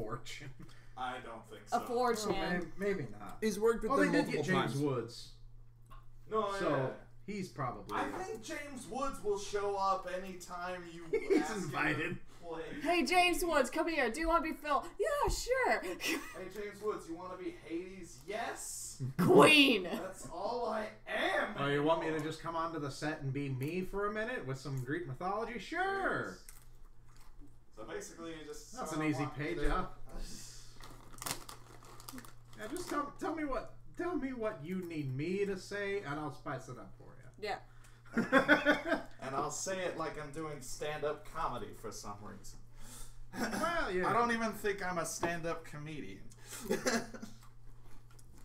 fortune. I don't think so. A fortune. Well, maybe not. He's worked with them multiple times. James Woods. No, So he's probably. I think James Woods will show up anytime you He's ask invited. him to play. Hey, James Woods, come here. Do you want to be Phil? Yeah, sure. Hey, James Woods, you want to be Hades? Yes. Queen. That's all I am. Oh, you want me to just come onto the set and be me for a minute with some Greek mythology? Sure. So basically, you just. That's an easy page up. Yeah, just tell me what you need me to say, and I'll spice it up for you. Yeah. And I'll say it like I'm doing stand-up comedy for some reason. Well, yeah. I don't even think I'm a stand-up comedian.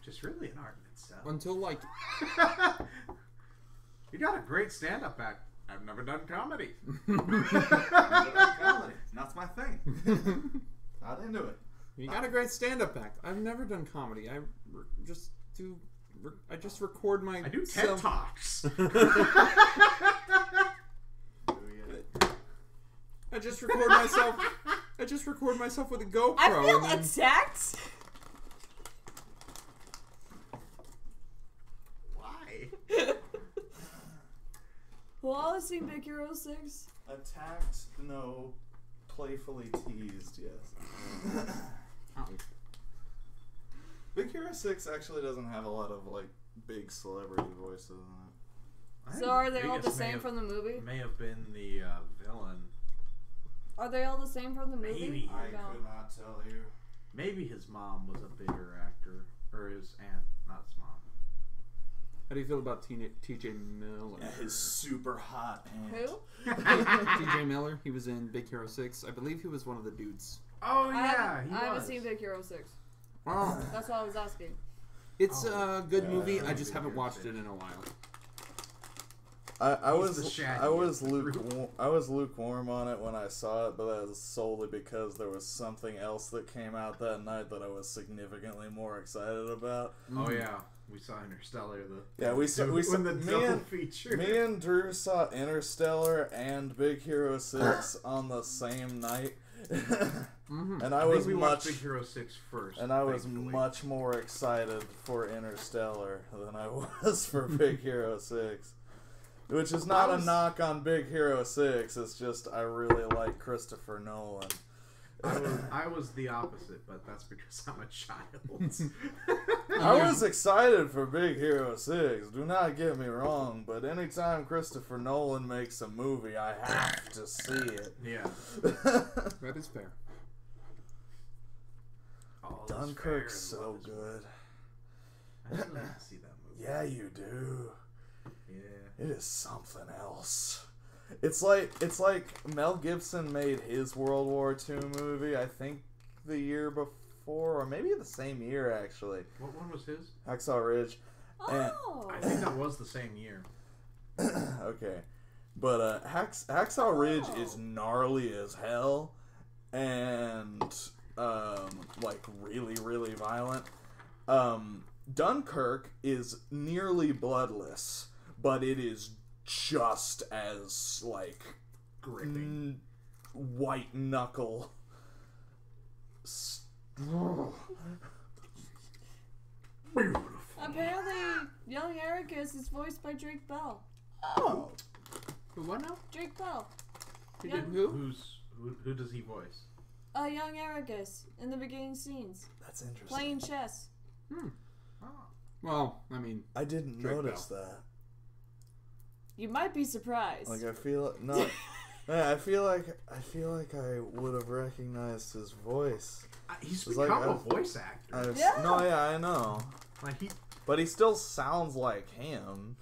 Just really an art in itself. Until like You got a great stand-up act. I've never done comedy. Comedy. That's my thing. Not into it. you got a great stand-up act. I've never done comedy. I just record my. I do TED Talks. I just record myself. I just record myself with a GoPro. I feel and then, attacked. Why? Well, I was seeing Big Hero 6. Attacked, no. Playfully teased, yes. Big Hero 6 actually doesn't have a lot of, like, big celebrity voices in it. So are they all the same from the movie? May have been the villain. Are they all the same from the movie? Maybe. I could not tell you. Maybe his mom was a bigger actor. Or his aunt, not his mom. how do you feel about T.J. Miller? Yeah, his super hot aunt. Who? T.J. Miller. He was in Big Hero 6. I believe he was one of the dudes. Oh yeah, I haven't seen Big Hero 6. Oh, That's what I was asking. it's a good movie. I just Big haven't Hero watched 6. it in a while. I was lukewarm on it when I saw it, but that was solely because there was something else that came out that night that I was significantly more excited about. Oh yeah, we saw Interstellar. Feature. Me and Drew saw Interstellar and Big Hero 6 on the same night. And I was we watched Big Hero 6 first. And I was much more excited for Interstellar than I was for Big Hero 6. Which is not a knock on Big Hero 6, it's just I really like Christopher Nolan. I was the opposite, but that's because I'm a child. I was excited for Big Hero 6, do not get me wrong, but anytime Christopher Nolan makes a movie, I have to see it. Yeah. That is fair. Dunkirk's so good. I still have to see that movie. Yeah, you do. Yeah. It is something else. It's like Mel Gibson made his World War II movie, I think the year before, or maybe the same year actually. What one was his? Hacksaw Ridge. Oh. I think that was the same year. Okay. But Hacksaw Ridge is gnarly as hell and like really, really violent. Dunkirk is nearly bloodless, but it is just as like Gripping. White knuckle. Apparently, young Ericus is voiced by Drake Bell. Oh. What now? Drake Bell. He Yeah. did who? Who does he voice? Young Ericus in the beginning scenes. That's interesting. Playing chess. Oh. Well, I mean, I didn't Drake notice Bell. that. You might be surprised. Like I feel no. Yeah, I feel like I would have recognized his voice. He's It's become like a voice actor. Yeah. No, yeah, I know. But he still sounds like him.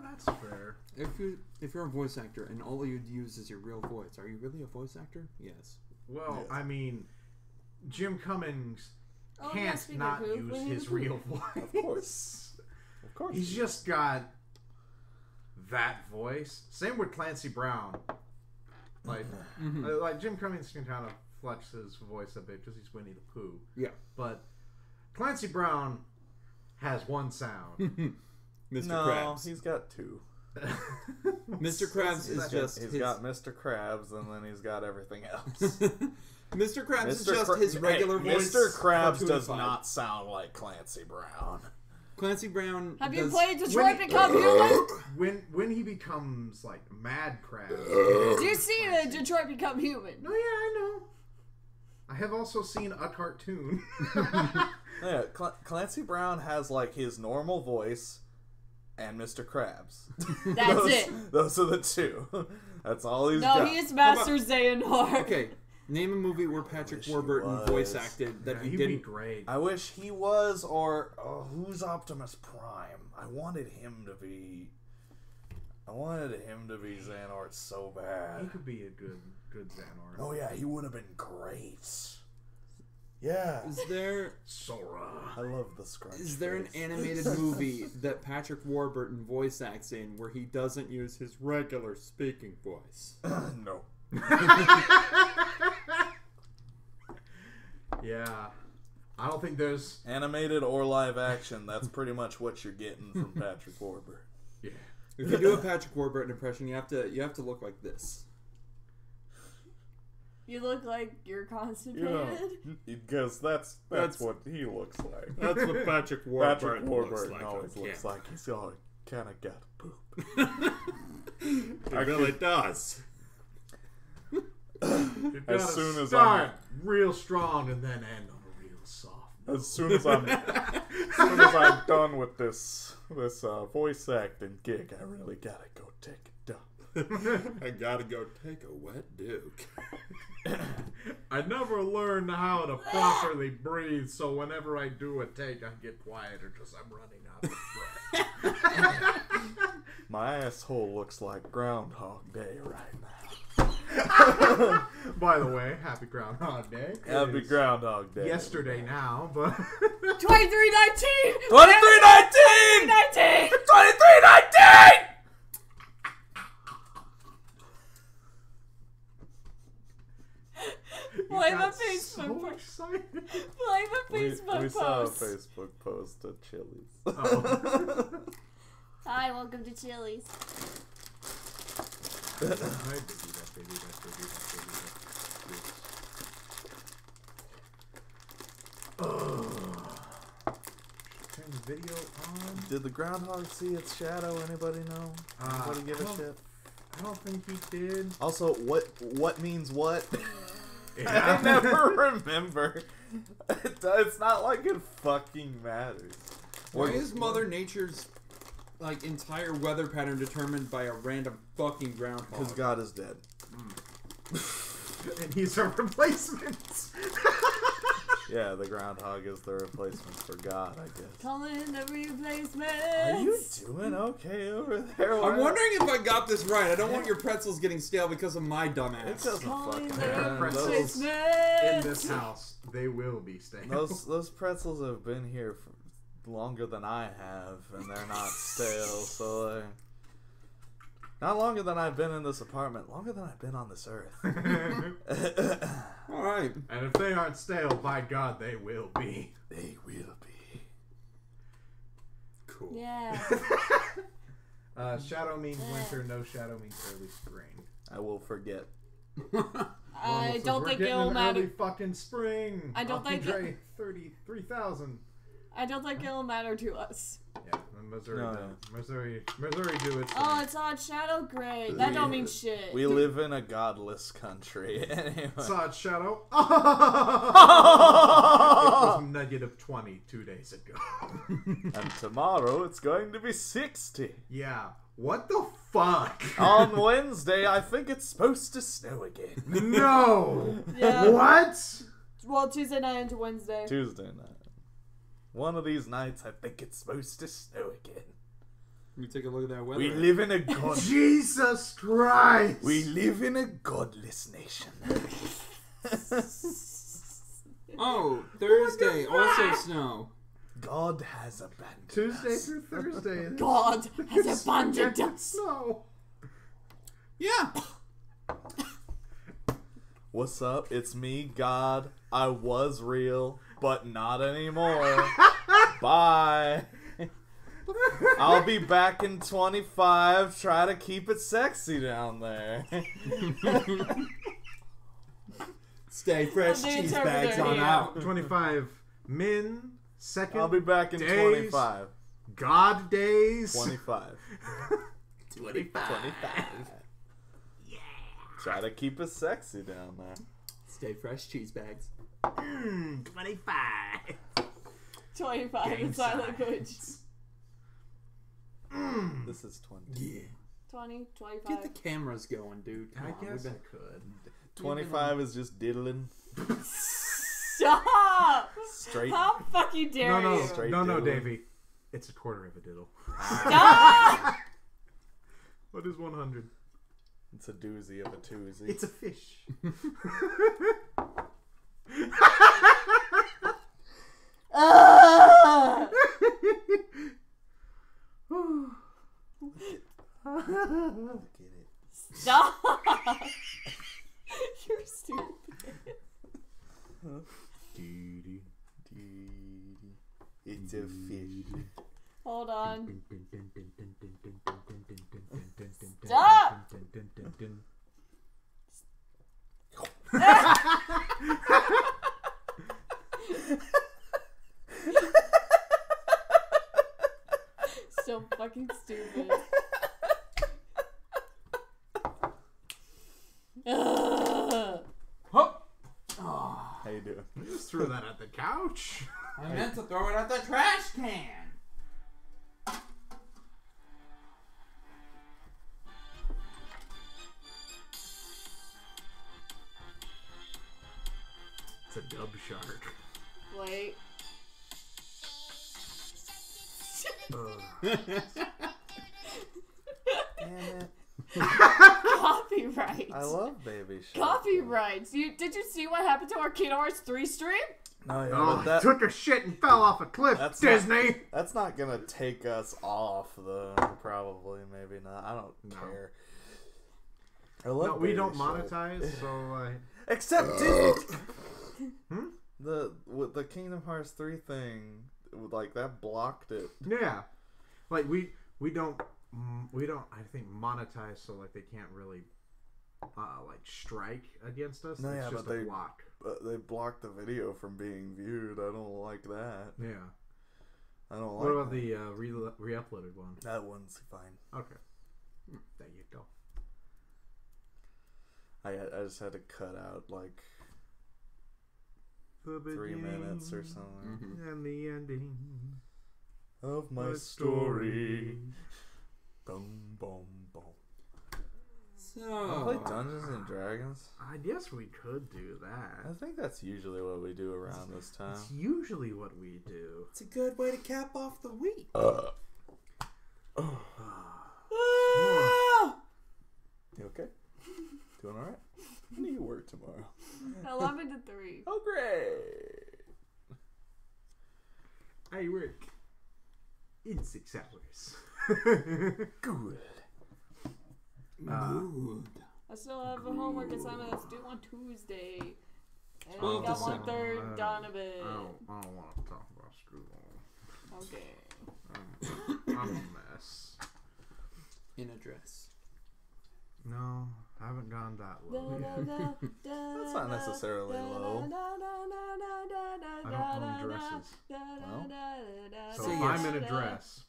That's fair. if you're a voice actor and all you'd use is your real voice, are you really a voice actor? Yes. Well, Yes. I mean, Jim Cummings yeah, can't speaking not of who, use we need his who. real voice. Of course. Of course. He's just got that voice. Same with Clancy Brown. Like, like Jim Cummings can kind of flex his voice a bit because he's Winnie the Pooh. Yeah. But Clancy Brown has one sound. Mr. No, Krabs. he's got two. Mr. Krabs is just He's got Mr. Krabs and then he's got everything else. Mr. Krabs is just his regular voice. Mr. Krabs does cartoonified. not sound like Clancy Brown. Clancy Brown. Have you does- played Detroit Become Human? When he becomes like Mad Crab. Do you see Detroit Become Human? No, yeah, I know. I have also seen a cartoon. Yeah, Clancy Brown has like his normal voice and Mr. Krabs. That's it. Those are the two. That's all he's got. No, he is Master Xehanort. Okay, name a movie where Patrick Warburton voice acted that he He'd didn't. be great. I wish he was, or who's Optimus Prime? I wanted him to be Xehanort so He bad. could be a good Xehanort. Oh yeah, he would have been great. Yeah. Is there Sora. I love the scrunch. is there an face. animated movie that Patrick Warburton voice acts in where he doesn't use his regular speaking voice? No. Yeah. I don't think there's... Animated or live action, that's pretty much what you're getting from Patrick Warburton. Yeah. If you do a Patrick Warburton impression, you have to look like this. You look like you're constipated. Because that's what he looks like. That's what Patrick Patrick Warburton Warburton always looks like he's all kind of got poop. It really does. As soon as start real strong and then end on a real soft. As soon as I'm done with this voice acting gig, I really gotta go take a dump. I gotta go take a wet duke. I never learned how to properly breathe, so whenever I do a take, I get quieter because I'm running out of breath. My asshole looks like Groundhog Day right now. By the way, happy Groundhog Day. Happy It is Groundhog Day. yesterday now, but 2319! 2319! 2319! 2319! Play my got Facebook so post. excited. Play my Facebook We saw a post. Facebook post at Chili's. Oh. Hi, welcome to Chili's. Turn the video on. Did the groundhog see its shadow? Anybody know? Anybody give a shit? I don't think he did. Also, what means what? Yeah. I never remember. It's not like it fucking matters. Why is Mother Nature's entire weather pattern determined by a random fucking Because groundhog? God is dead. And he's a replacement. Yeah, the groundhog is the replacement for God, I guess. Calling the replacements. Are you doing okay over there? I'm wondering if I got this right. I don't want your pretzels getting stale because of my It dumbass. doesn't Calling fucking the matter. replacements. In this house, they will be staying. Those pretzels have been here for longer than I have, and they're not stale. So, not longer than I've been in this apartment. Longer than I've been on this earth. All right. And if they aren't stale, by God, they will be. They will be. Cool. Yeah. Shadow means winter. No shadow means early spring. I will forget. I don't think it'll Early matter. fucking spring. I don't think Andre, 33,000. I don't think it'll matter to us. Yeah, Missouri. No, don't. Missouri do it. Oh, it's on Shadow Gray. That don't mean shit. We live in a godless country. Anyway. Saw it, Shadow. It was negative 20 2 days ago. And tomorrow it's going to be 60. Yeah. What the fuck? On Wednesday, I think it's supposed to snow again. No. Yeah. What? Well, Tuesday night into Wednesday. Tuesday night. One of these nights, I think it's supposed to snow again. Let me take a look at that weather. We live in a Jesus Christ. we live in a godless nation. Oh, Thursday, also snow. God has abandoned Tuesday us. through Thursday. God has It's abandoned projected us. snow. Yeah. What's up? It's me, God. I was real, but not anymore. Bye. I'll be back in 25. Try to keep it sexy down there. Stay fresh, The cheese interpreter bags on here. out. 25 min second. I'll be back in days, 25. God days. 25. 25. Yeah. Try to keep it sexy down there. Stay fresh, cheese bags. 25. 25 Gang in sign size. language. This is 20. Yeah. 20, 25. Get the cameras going, dude. Come I on, we've guess been- I could. 25 is just diddling. Stop! Straight. How fucking dare No, you? Straight no, diddle. Davey. It's a quarter of a diddle. Stop! What is 100? It's a doozy of a toozy. It's a fish. Ugh! Look at it. Stop! You're stupid. Dee-dee. It's a fish. Hold on. Stop! So fucking stupid. Ugh. Hop! How you doing? Just threw that at the couch. I meant to throw it at the trash can. It's a dub shark. Wait. Damn it. Copyright. I love Baby Shark. Copyrights. Did you see what happened to our Kingdom Hearts 3 stream? No, yeah, Oh, but that, took a shit and fell off a cliff, That's Disney! that's not gonna take us off, though. Probably, maybe not. I don't No. care. I love No, we Baby don't Shark. monetize, so Except Disney. Hmm? With the Kingdom Hearts 3 thing, like that blocked it. yeah. Like we don't I think monetize, so like they can't really like strike against us. No, It's yeah, just but a they- block. But they blocked the video from being viewed. I don't like that. Yeah. I don't What like about that. the re-uploaded one? That one's fine. Okay. There you go. I just had to cut out like The 3 minutes or beginning something and the ending of my my story. Boom, boom, boom. So, Play Dungeons and Dragons. I guess we could do that. I think that's usually what we do around this time. It's usually what we do. it's a good way to cap off the week. Ah! You okay? Doing alright? When do you work tomorrow? 11 to 3. Oh, great! I work in 6 hours. Good. Good. I still have a homework assignment that's due on Tuesday. And I 12 got December. 1/3 done of it. I don't want to talk about school. Okay. I'm a mess. In a dress. No, I haven't gone that low yet. That's not necessarily low. I don't own dresses. So Say if yes. I'm in a dress,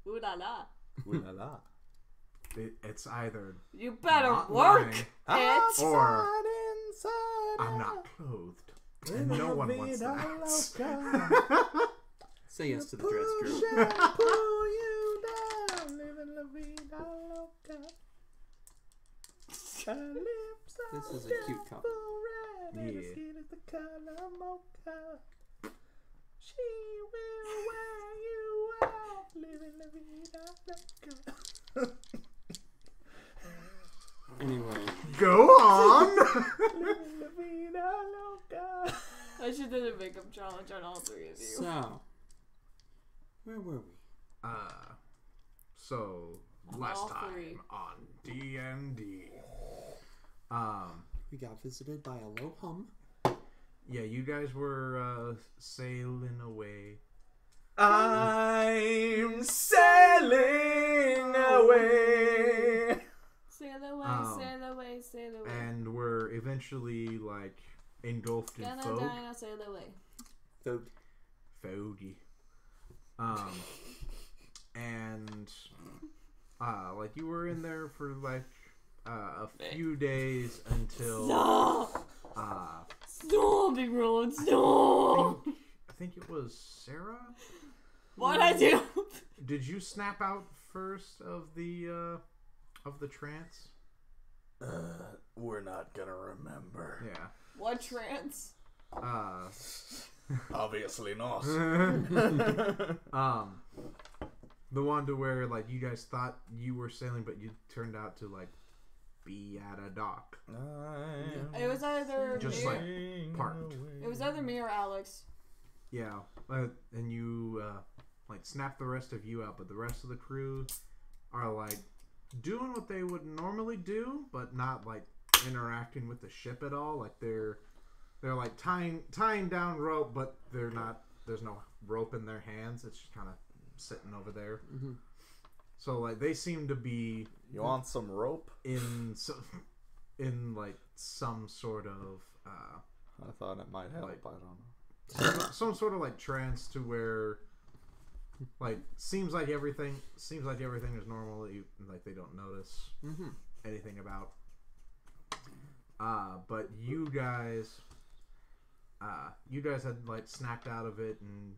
Ooh la la. Ooh la la. it's either You better not work lying, it. or inside I'm out. not clothed. And no one wants that. Say yes to the dress, Drew. Pull you down, living la vida loca. Her lips are This is a cute couple. red and her Yeah. skin is the color mocha. She will wear you out, living la vida loca. Anyway, Go on! Living la vida loca. I should do the makeup challenge on all 3 of you. so where were we? So last All time 3. on D&D, We got visited by a low hum. yeah, you guys were sailing away. I'm sailing away. Sail away, Oh. sail away, sail away. and were eventually like engulfed in Gonna fog. die, sail away. Foggy. And like you were in there for like a few days until Stop, Big Roland, stop! I think it was Sarah. What'd I do? Did you snap out first of the trance? We're not gonna remember. Yeah. What trance? Obviously not. The one to where like you guys thought you were sailing, but you turned out to like be at a dock. It was either Just me, like parked. it was either me or Alex. Yeah, and you like snap the rest of you out, but the rest of the crew are like doing what they would normally do, but not like interacting with the ship at all. Like they're like tying down rope, but they're not. There's no rope in their hands. It's just kind of sitting over there. Mm-hmm. So like they seem to be You want some rope? in like some sort of I thought it might help. Like- I don't know. some sort of like trance to where like seems like everything is normal, like they don't notice anything about but you guys had like snapped out of it, and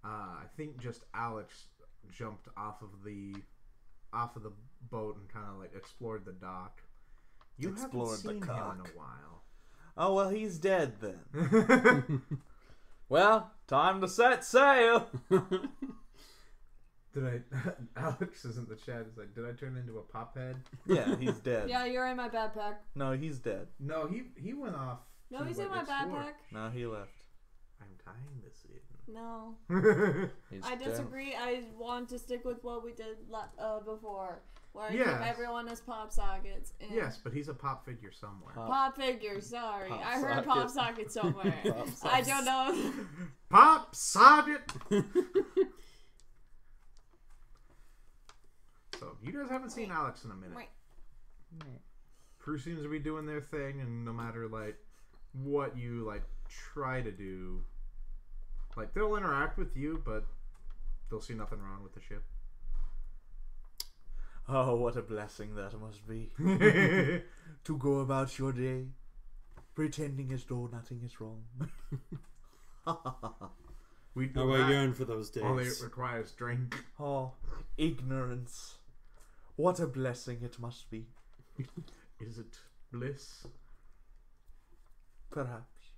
I think just Alex jumped off of the boat and kind of like explored the dock. You Explored the haven't seen him cock. in a while. Oh, well, he's dead then. Well, time to set sail. Alex is in the chat. He's like, did I turn into a pop head? Yeah, he's dead. Yeah, you're in my backpack. No, he's dead. No, he went off. No, to, he's like, in my explore. backpack. No, he left. I'm tying this No. in. He's I dead. disagree. I want to stick with what we did before. Where I Yes. keep everyone as pop sockets. And Yes, but he's a pop figure somewhere. Pop figure, sorry. Pop I heard socket. pop socket somewhere. Pop I don't know. Pop socket. So you guys haven't seen Alex in a minute. Wait. Crew seems to be doing their thing, and no matter like what you like try to do, like they'll interact with you, but they'll see nothing wrong with the ship. Oh, what a blessing that must be. To go about your day, pretending as though nothing is wrong. We do How I that. yearn for those days. All it requires drink. Oh, ignorance. What a blessing it must be. Is it bliss? Perhaps.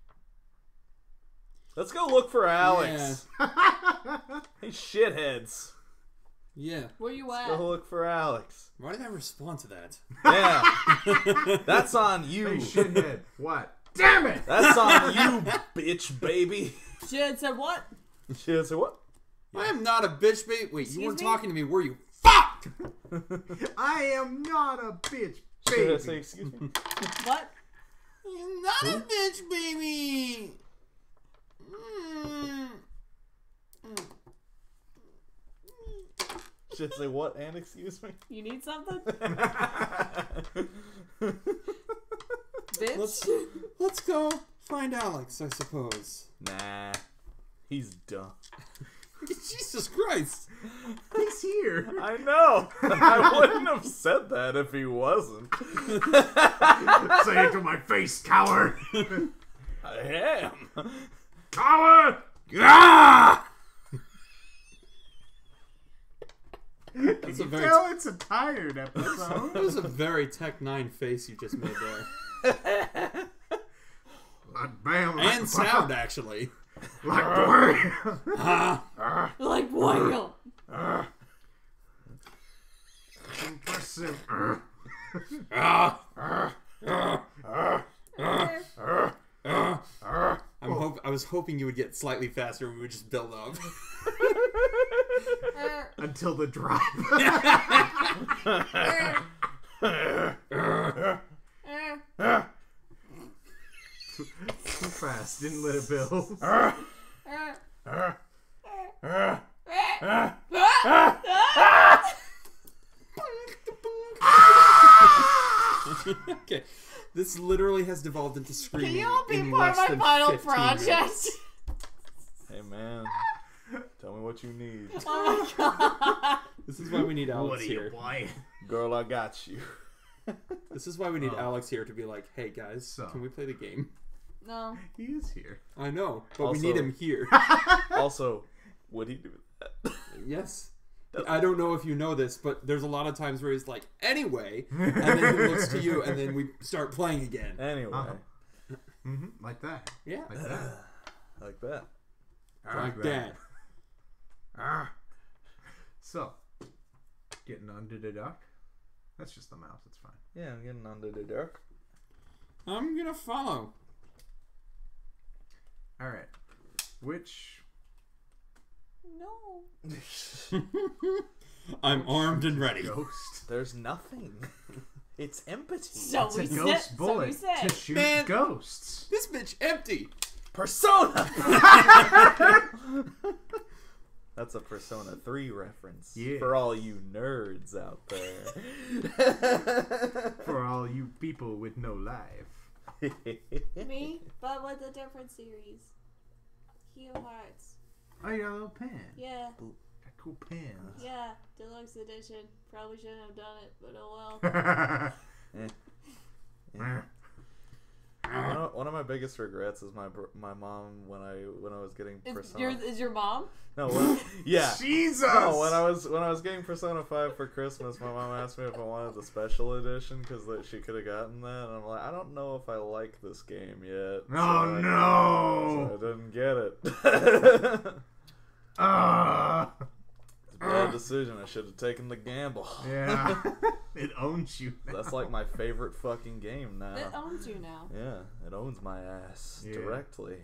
Let's go look for Alex. Hey, shitheads. Yeah. Where you Let's at? go look for Alex. Why did I respond to that? Yeah. That's on you. Hey, shithead. What? Damn it! That's on you, bitch baby. Shit said what? Shit, so what? I am not a bitch, baby. Wait, you Excuse weren't me? talking to me, were you? Fuck! I am not a bitch, Should I say baby. excuse me? What? You're not a bitch, baby. Should I say what and excuse me? You need something? Bitch? Let's go find Alex, I suppose. Nah. He's dumb. Jesus Christ. He's here. I know. I wouldn't have said that if he wasn't. Say it to my face, coward. I am. Coward! Ah! That's a very Tell it's a tired episode. that was a very Tech 9 face you just made there. Like bam. And sound, actually. Like boy. Like whale. Impressive. I was hoping you would get slightly faster and we would just build up. Until the drop. Too fast. Didn't let it build. Okay, This literally has devolved into Can screaming. you all be in part of less my than final 15 project? minutes. Hey man, tell me what you need. Oh my god. This is why we need What Alex are you, here. boy? Girl, I got you. This is why we need Oh. Alex here to be like, hey guys, So. can we play the game? No. He is here. I know, but Also- we need him here. Also, would he do that? Yes. I don't know if you know this, but there's a lot of times where he's like, anyway, and then he looks to you, and then we start playing again. Anyway, Like that. Yeah. Like that. like that. Like that. Ah. So, getting under the duck. That's just the mouse. It's fine. Yeah, I'm getting under the dark. I'm gonna follow. All right. Which? No. I'm armed and ready. Ghost. There's nothing. It's empty. So It's we a said. ghost So bullet we said. to shoot Man. ghosts. This bitch empty. Persona! That's a Persona 3 reference. Yeah. For all you nerds out there. For all you people with no life. Me, but with a different series. Kingdom Hearts. Oh, you got a little pen. Yeah. Got cool pens. Yeah. Deluxe edition. Probably shouldn't have done it, but oh well. One of my biggest regrets is my mom when I was getting Persona. Is your mom? No, yeah. Jesus! No, when I was getting Persona 5 for Christmas, my mom asked me if I wanted the special edition because she could have gotten that, and I'm like, I don't know if I like this game yet. Oh so no! I didn't get it. Ah! It's a bad decision. I should have taken the gamble. Yeah. It owns you now. That's like my favorite fucking game now. It owns you now. Yeah, it owns my ass Yeah. directly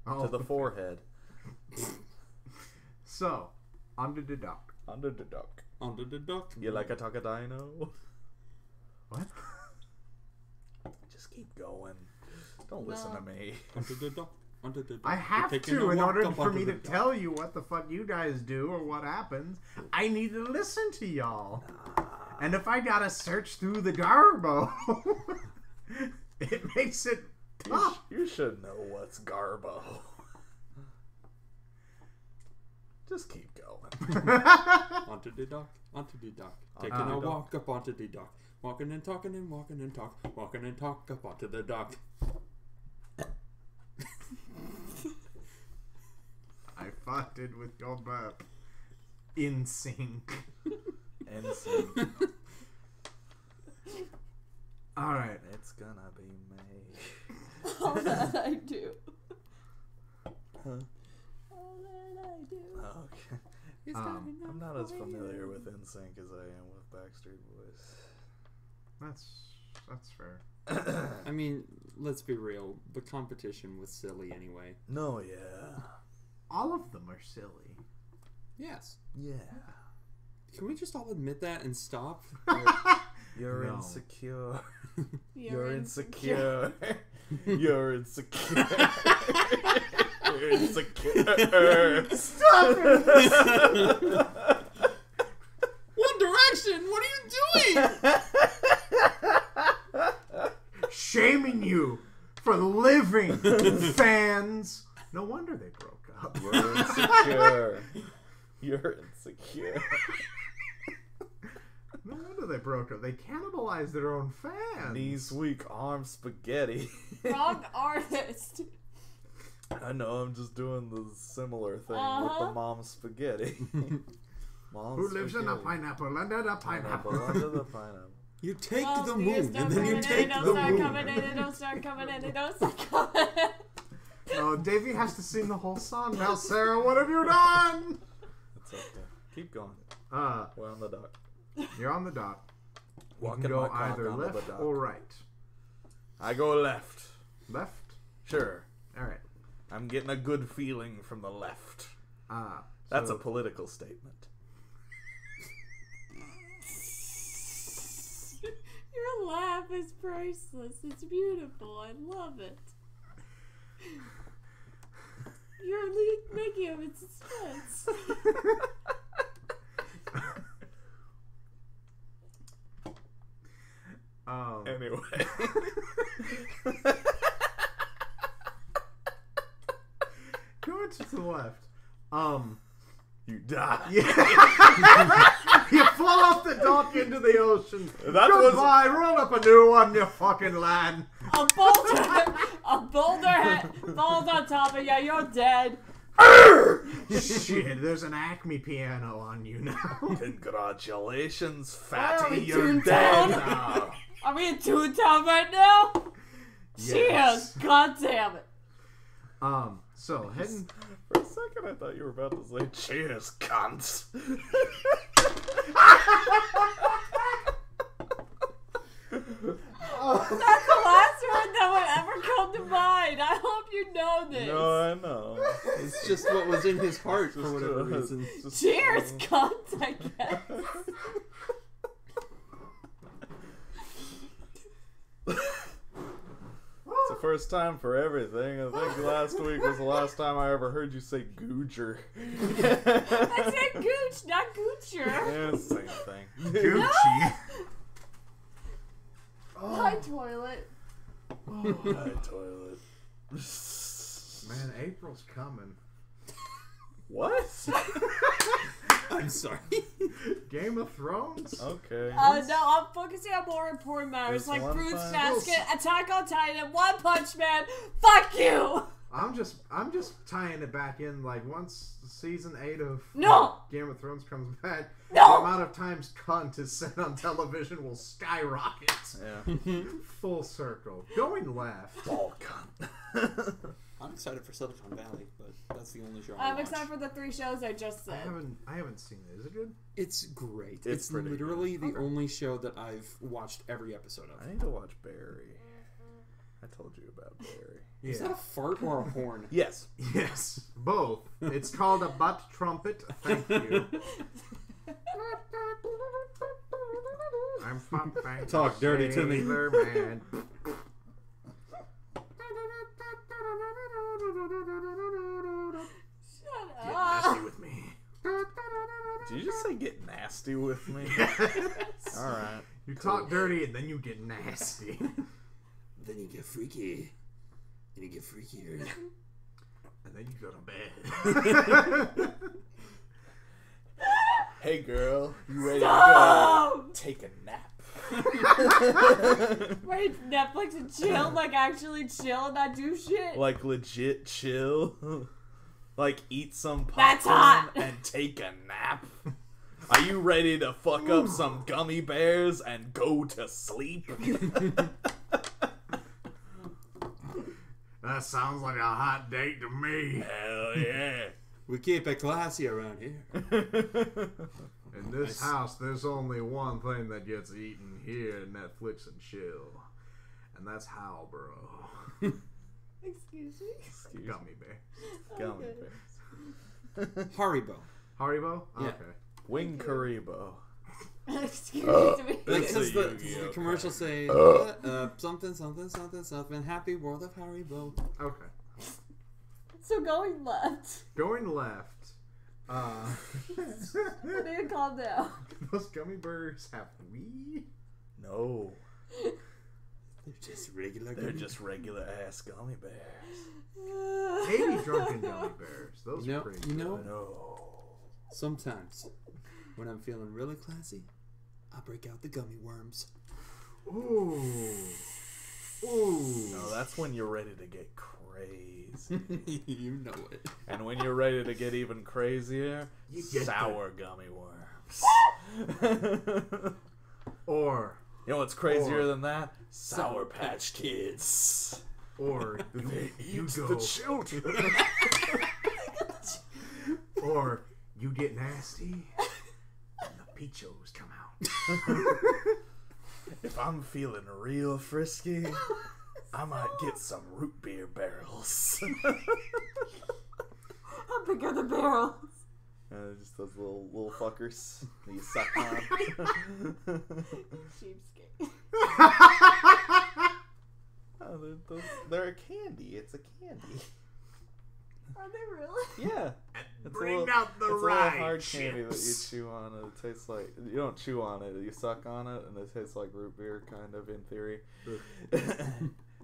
Oh. to the forehead. So, under the duck. Under the duck. Under the duck. You like a Takadino? What? Just keep going. Don't listen to me. Under the duck. Under the duck. I have We're taking to a in walk order up for under me the to duck. tell you what the fuck you guys do or what happens. I need to listen to y'all. And if I gotta search through the garbo, it makes it tough. You should know what's Garbo. Just keep going. Onto the dock, onto the dock. Onto Taking the a dock. walk up onto the dock. Walking and talking and walking and talk. Walking and talk up onto the dock. I fought it with your burp. In sync. NSYNC. Alright. It's gonna be May. All that I do. Huh? All that I do. Okay. I'm not as familiar with NSYNC as I am with Backstreet Boys. That's fair. I mean, let's be real. The competition was silly anyway. No, yeah. All of them are silly. Yes. Yeah. Can we just all admit that and stop? You're No. insecure. You're insecure. You're insecure. You're insecure. Stop it! One Direction, what are you doing? Shaming you for living, fans. No wonder they broke up. You're insecure. You're insecure. No wonder they broke up. They cannibalized their own fans. Knees weak, arms spaghetti. Wrong artist. I know, I'm just doing the similar thing with the mom spaghetti. Mom Who lives in a spaghetti. pineapple under the Pineapple pineapple? under the pineapple. You take Well, the you moon, start and then you coming in, take they don't the start moon. coming in, they don't start coming in, they don't start coming in. Oh, Davey has to sing the whole song now. Sarah, what have you done? It's okay. Keep going. We're on the dock. You're on the dot. You Walking can go my cock either onto the left dock. or right. I go left. Left. Sure. All right. I'm getting a good feeling from the left. That's So- a political statement. Your laugh is priceless. It's beautiful. I love it. You're making him in suspense. Anyway. Going to the left. You die. Yeah. You fall off the dock into the ocean. Goodbye. Roll up a new one, you fucking lad. A boulder falls on top of you. You're dead. Shit, there's an Acme piano on you now. Congratulations, Why are we fatty. You're Toontown? dead now. Are we in Toontown right now? Yes. Cheers. God damn it. So heading. For a second, I thought you were about to say, cheers, cunts. That's the last word that would ever come to mind. I hope you know this. No, I know. It's just what was in his heart for whatever reason. Cheers, cunt, I guess. It's the first time for everything. I think last week was the last time I ever heard you say googer. I said gooch, not goocher. Yeah, it's the same thing. Gucci. Hi, toilet. Hi, toilet. Man, April's coming. What? I'm sorry. Game of Thrones? Okay. No, I'm focusing on more important matters There's like one Fruits fine- Basket, Attack on Titan, One Punch Man. Fuck you! I'm just tying it back in. Like once season 8 of No! Game of Thrones comes back, No! the amount of times cunt is said on television will skyrocket. Yeah. Full circle. Going left. Ball cunt. I'm excited for Silicon Valley, but that's the only show I'm excited for the 3 shows I just I said. haven't seen it. Is it good? It's great. It's It's pretty literally the only show that I've watched every episode of. I need to watch Barry. I told you about Barry. Yeah. Is that a fart or a horn? Yes. Yes, both. It's called a butt trumpet. Thank you. I'm pumping. Talk dirty to me. Sailor Man. Shut Get up. nasty with me. Did you just say get nasty with me? Yes. Alright. You talk dirty and then you get nasty. Then you get freaky. Then you get freakier. And then you go to bed. Hey girl, you ready Stop! to go take a nap? Wait, Netflix and chill? Like actually chill and not do shit? Like legit chill? Like eat some popcorn That's hot. and take a nap? Are you ready to fuck up some gummy bears and go to sleep? That sounds like a hot date to me. Hell yeah. We keep it classy around here. In this house, there's only one thing that gets eaten here, Netflix and chill. And that's how, bro. Excuse me? Gummy bear. Gummy Okay. bears. Haribo. Haribo? Yeah. Okay. Wing Karibo. Excuse me. It's Because a the Yu-Gi-Oh commercials say something, something, something, something. Happy world of Haribo. Okay. So going left. Going left. I need to calm down. Those gummy bears have weed? No. They're just regular. They're gummy- just regular ass gummy bears. Maybe drunken gummy bears. Those You know- are pretty you know- good. No. Sometimes, when I'm feeling really classy, I break out the gummy worms. Ooh. Ooh. No, that's when you're ready to get crazy. You know it. And when you're ready to get even crazier, You get sour gummy worms. Or, You know what's crazier Or- than that? Sour Patch Kids. or They you eat go, the children. or you get nasty, and the peachos come out. If I'm feeling real frisky, I might get some root beer barrels. How big are the barrels? Just those little fuckers that you suck on. Cheapskate. Oh, they're a candy. It's a candy. Are they really? Yeah. It's Bring out the it's rye a little hard candy that you chips. chew on. And it tastes like you don't chew on it. You suck on it, and it tastes like root beer, kind of in theory.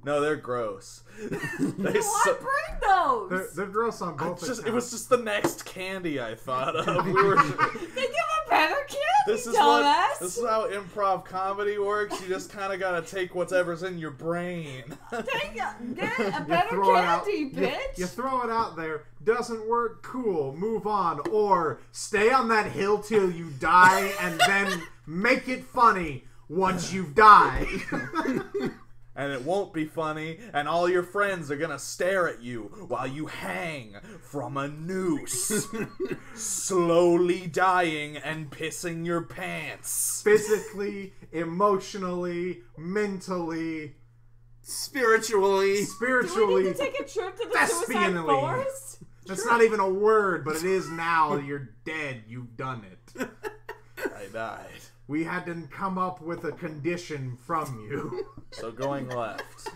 No, they're gross. Why bring those? They're gross on both. It was just the next candy I thought of. We were. They give a better candy, This is how improv comedy works. You just kind of gotta take whatever's in your brain. Get a better candy, bitch. You throw it out there, doesn't work, cool, move on. Or stay on that hill till you die and then make it funny once you've died. And it won't be funny, and all your friends are gonna stare at you while you hang from a noose, slowly dying and pissing your pants. Physically, emotionally, mentally, spiritually. Do we need to take a trip to the suicide forest? That's not even a word, but it is now. You're dead. You've done it. I died. We had to come up with a condition from you. So going left.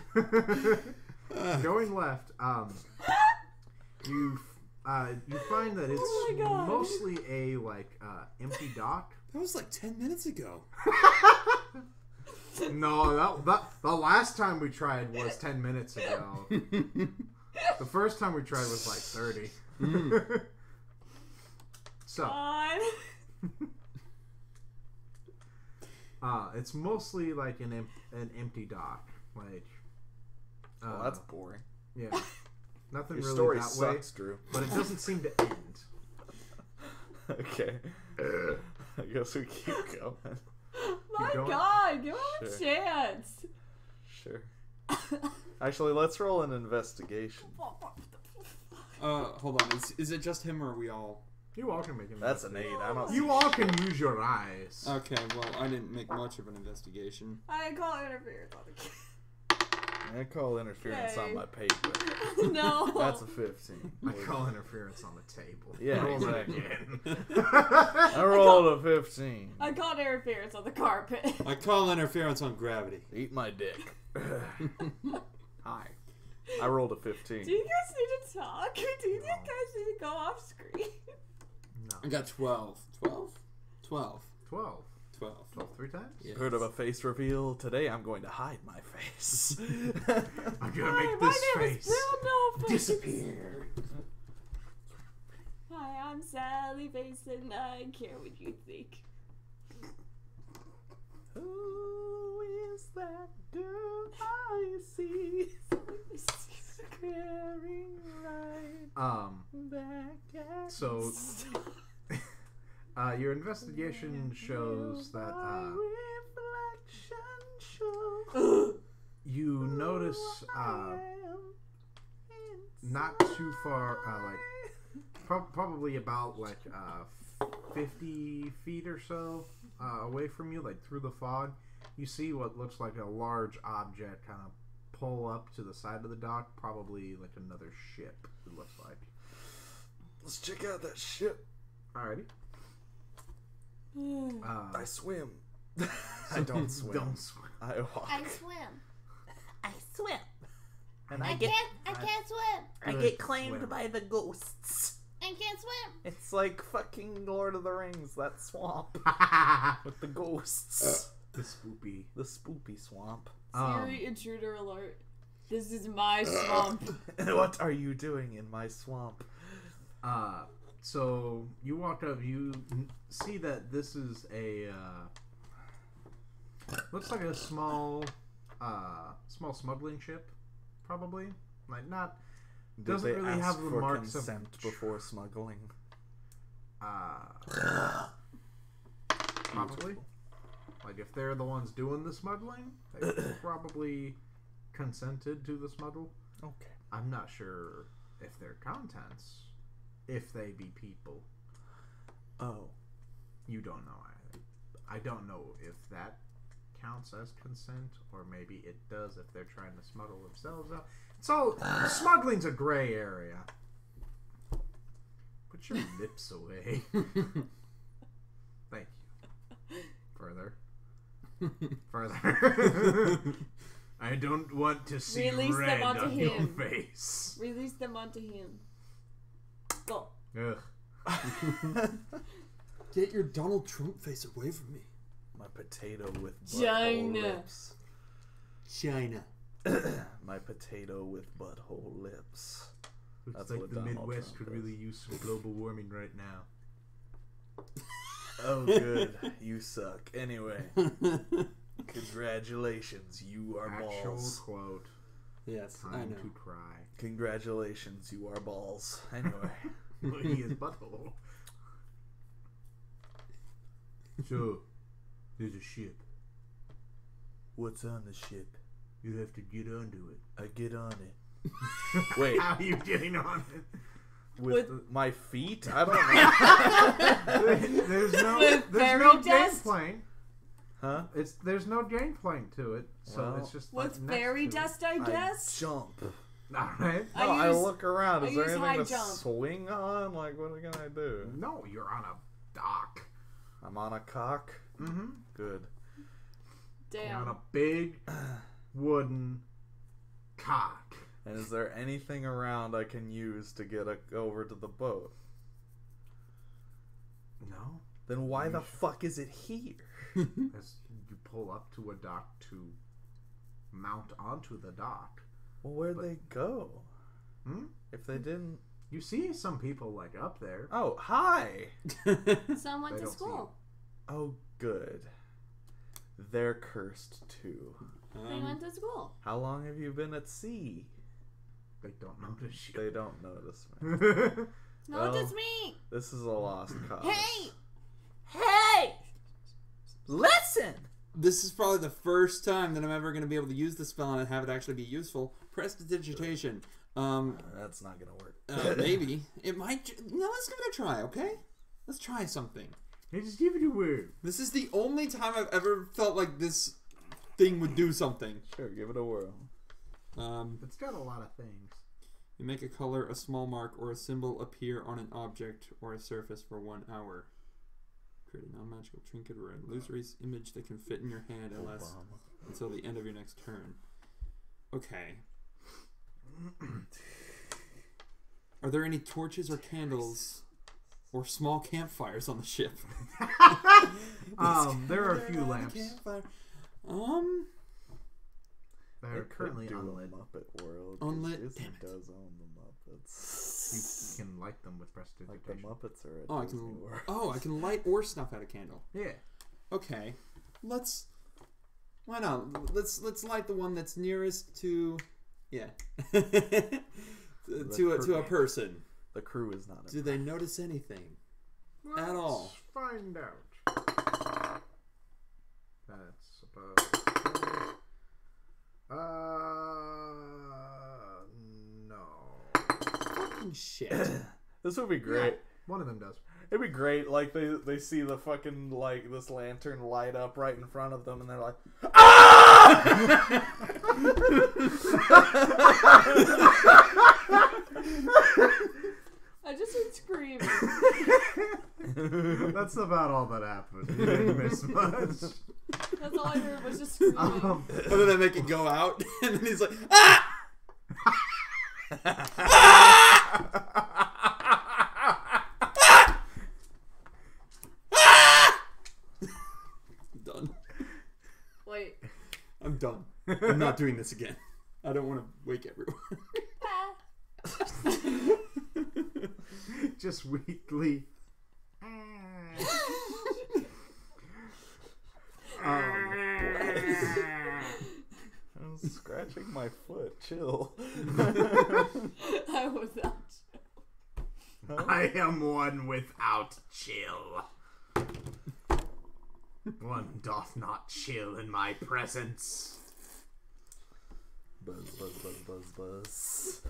Going left, you find that it's mostly a empty dock. That was like 10 minutes ago. No, the last time we tried was 10 minutes ago. The first time we tried was like 30. So. It's mostly like an empty dock. Well, that's boring. Yeah. Nothing Your really story that sucks, way. Drew. But it doesn't seem to end. Okay. I guess we keep going. My God, give him a chance. Sure. Actually, let's roll an investigation. Hold on. Is it just him or are we all? You all can make an That's an 8. I don't. You all can use your eyes. Okay, well, I didn't make much of an investigation. I call interference on the kid. I call interference on my paper. No. That's a 15. I call interference on the table. Yeah, Roll that exactly. again. I rolled a 15. I called interference on the carpet. I call interference on gravity. Eat my dick. Hi. I rolled a 15. Do you guys need to talk? Do you guys need to go off screen? No. I got 12. 12? 12. 12. 12. 12 3 times? Yes. Heard of a face reveal? Today I'm going to hide my face. I'm gonna make this face disappear. Hi, I'm Sally Face and I don't care what you think. Who is that girl I see? Staring right back at So your investigation shows that you notice not too far, probably about 50 feet or so away from you, through the fog, you see what looks like a large object kind of pull up to the side of the dock, probably another ship, it looks like. Let's check out that ship. Alrighty. I swim. I don't swim. Don't swim. I walk. I swim. I swim. And I can't swim. I get claimed by the ghosts. I can't swim. It's like fucking Lord of the Rings, that swamp with the ghosts. The spoopy swamp. Siri, intruder alert. This is my swamp. What are you doing in my swamp? So you walk up, you see that this is a looks like a small smuggling ship, probably. Not doesn't Did they really ask have the for marks consent of before smuggling. Probably. If they're the ones doing the smuggling, they probably consented to the smuggle. Okay. I'm not sure if they're contents, if they be people. Oh. You don't know either. I don't know if that counts as consent, or maybe it does if they're trying to smuggle themselves out. So, smuggling's a gray area. Put your lips away. Thank you. Further. I don't want to see Release red them onto on him. your face. Release them onto him. Go. Ugh. Get your Donald Trump face away from me. My potato with China. lips. China. My potato with butthole lips. Looks That's like what the Donald Midwest Trump could is. really use some global warming right now. Oh, good. You suck. Anyway. Congratulations, you are Actual balls. quote. Yes, I Time know. to cry. Congratulations, you are balls. Anyway. He is butthole. So, there's a ship. What's on the ship? You have to get onto it. I get on it. Wait. How are you getting on it? With my feet? I don't know. There's no With there's no fairy dust? gameplane. Huh? There's no gameplane to it, so Well, it's just like With next fairy to it. dust, I guess. Jump. All right. No, I use- look around. I Is there use anything high to jump. swing on? Like, what can I do? No, you're on a dock. I'm on a cock. Mm-hmm. Good. You're on Damn. a big wooden cock. And is there anything around I can use to get over to the boat? No. Then why the fuck is it here? As you pull up to a dock to mount onto the dock. Well, where'd they go? Hmm? If they didn't... You see some people like up there. Oh, hi! Some went They to don't see school. Oh, good. They're cursed too. They went to school. How long have you been at sea? They don't notice you. They don't notice me. No, Well, just me. This is a lost cause. Hey! Hey! Listen! This is probably the first time that I'm ever going to be able to use the spell and have it actually be useful. Prestidigitation. That's not gonna work. Maybe. It might... No, let's give it a try, okay? Let's try something. Hey, just give it a word. This is the only time I've ever felt like this thing would do something. Sure, give it a whirl. It's got a lot of things. You make a color, a small mark, or a symbol appear on an object or a surface for 1 hour. Create a non-magical trinket or an illusory image that can fit in your hand until the end of your next turn. Okay. Are there any torches or candles or small campfires on the ship? There are a few lamps. Campfire. They're currently do unlit. a Muppet World. Unlit? Disney Damn it. does own the Muppets. You can light them with Like the prestidigitation. Muppets are at Oh, I Disney can. World. Oh, I can light or snuff out a candle. Yeah. Okay, let's. Why not? Let's light the one that's nearest to. Yeah. to a person. The crew is not. Do they notice anything at all? Let's find out. That's about. No. Fucking shit. This would be great. One of them does. It'd be great. Like they see the fucking like this lantern light up right in front of them, and they're like, "Ah!" I just heard screaming. That's about all that happened. You didn't miss much. That's all I heard was just screaming. And then they make it go out, and then he's like, ah! I'm done. Wait. I'm done. I'm not doing this again. I don't want to wake everyone. Just weakly. I'm scratching my foot. Chill. I was out. I am one without chill. One doth not chill in my presence. Buzz, buzz, buzz, buzz, buzz.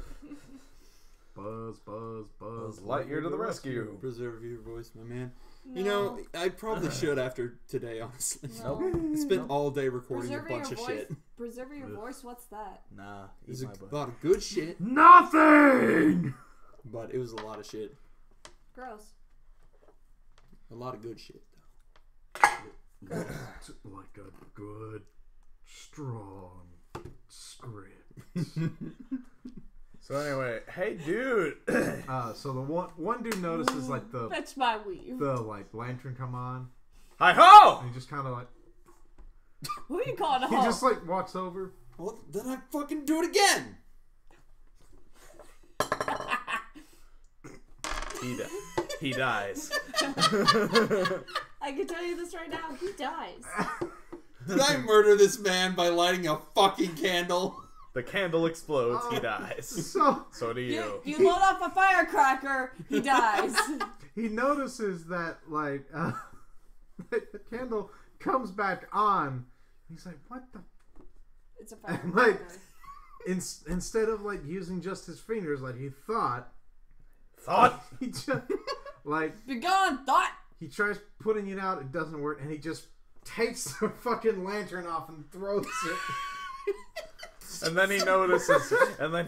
Buzz, buzz, buzz. Buzz Lightyear to the rescue. Preserve your voice, my man. No. You know, I probably should after today, honestly. No. I spent all day recording Preserving a bunch your of voice. shit. Preserving your voice. What's that? Nah, eat There's my a butt. lot of good shit, Nothing! but it was a lot of shit. Gross. A lot of good shit, Like a good, strong script. So anyway, hey dude. So the one dude notices like the Fetch my weave. like lantern come on, Hi ho! and he just kind of like Who are you calling a he hoe? just like walks over, Well, then I fucking do it again. He dies. I can tell you this right now. He dies. Did I murder this man by lighting a fucking candle? The candle explodes. He dies. So do you. You load off a firecracker. He dies. He notices that, like, the candle comes back on. He's like, what the? It's a And, firecracker. like, instead of, like, using just his fingers like he thought, he just, like, Be gone, thought. he tries putting it out, it doesn't work, and he just takes the fucking lantern off and throws it. And then he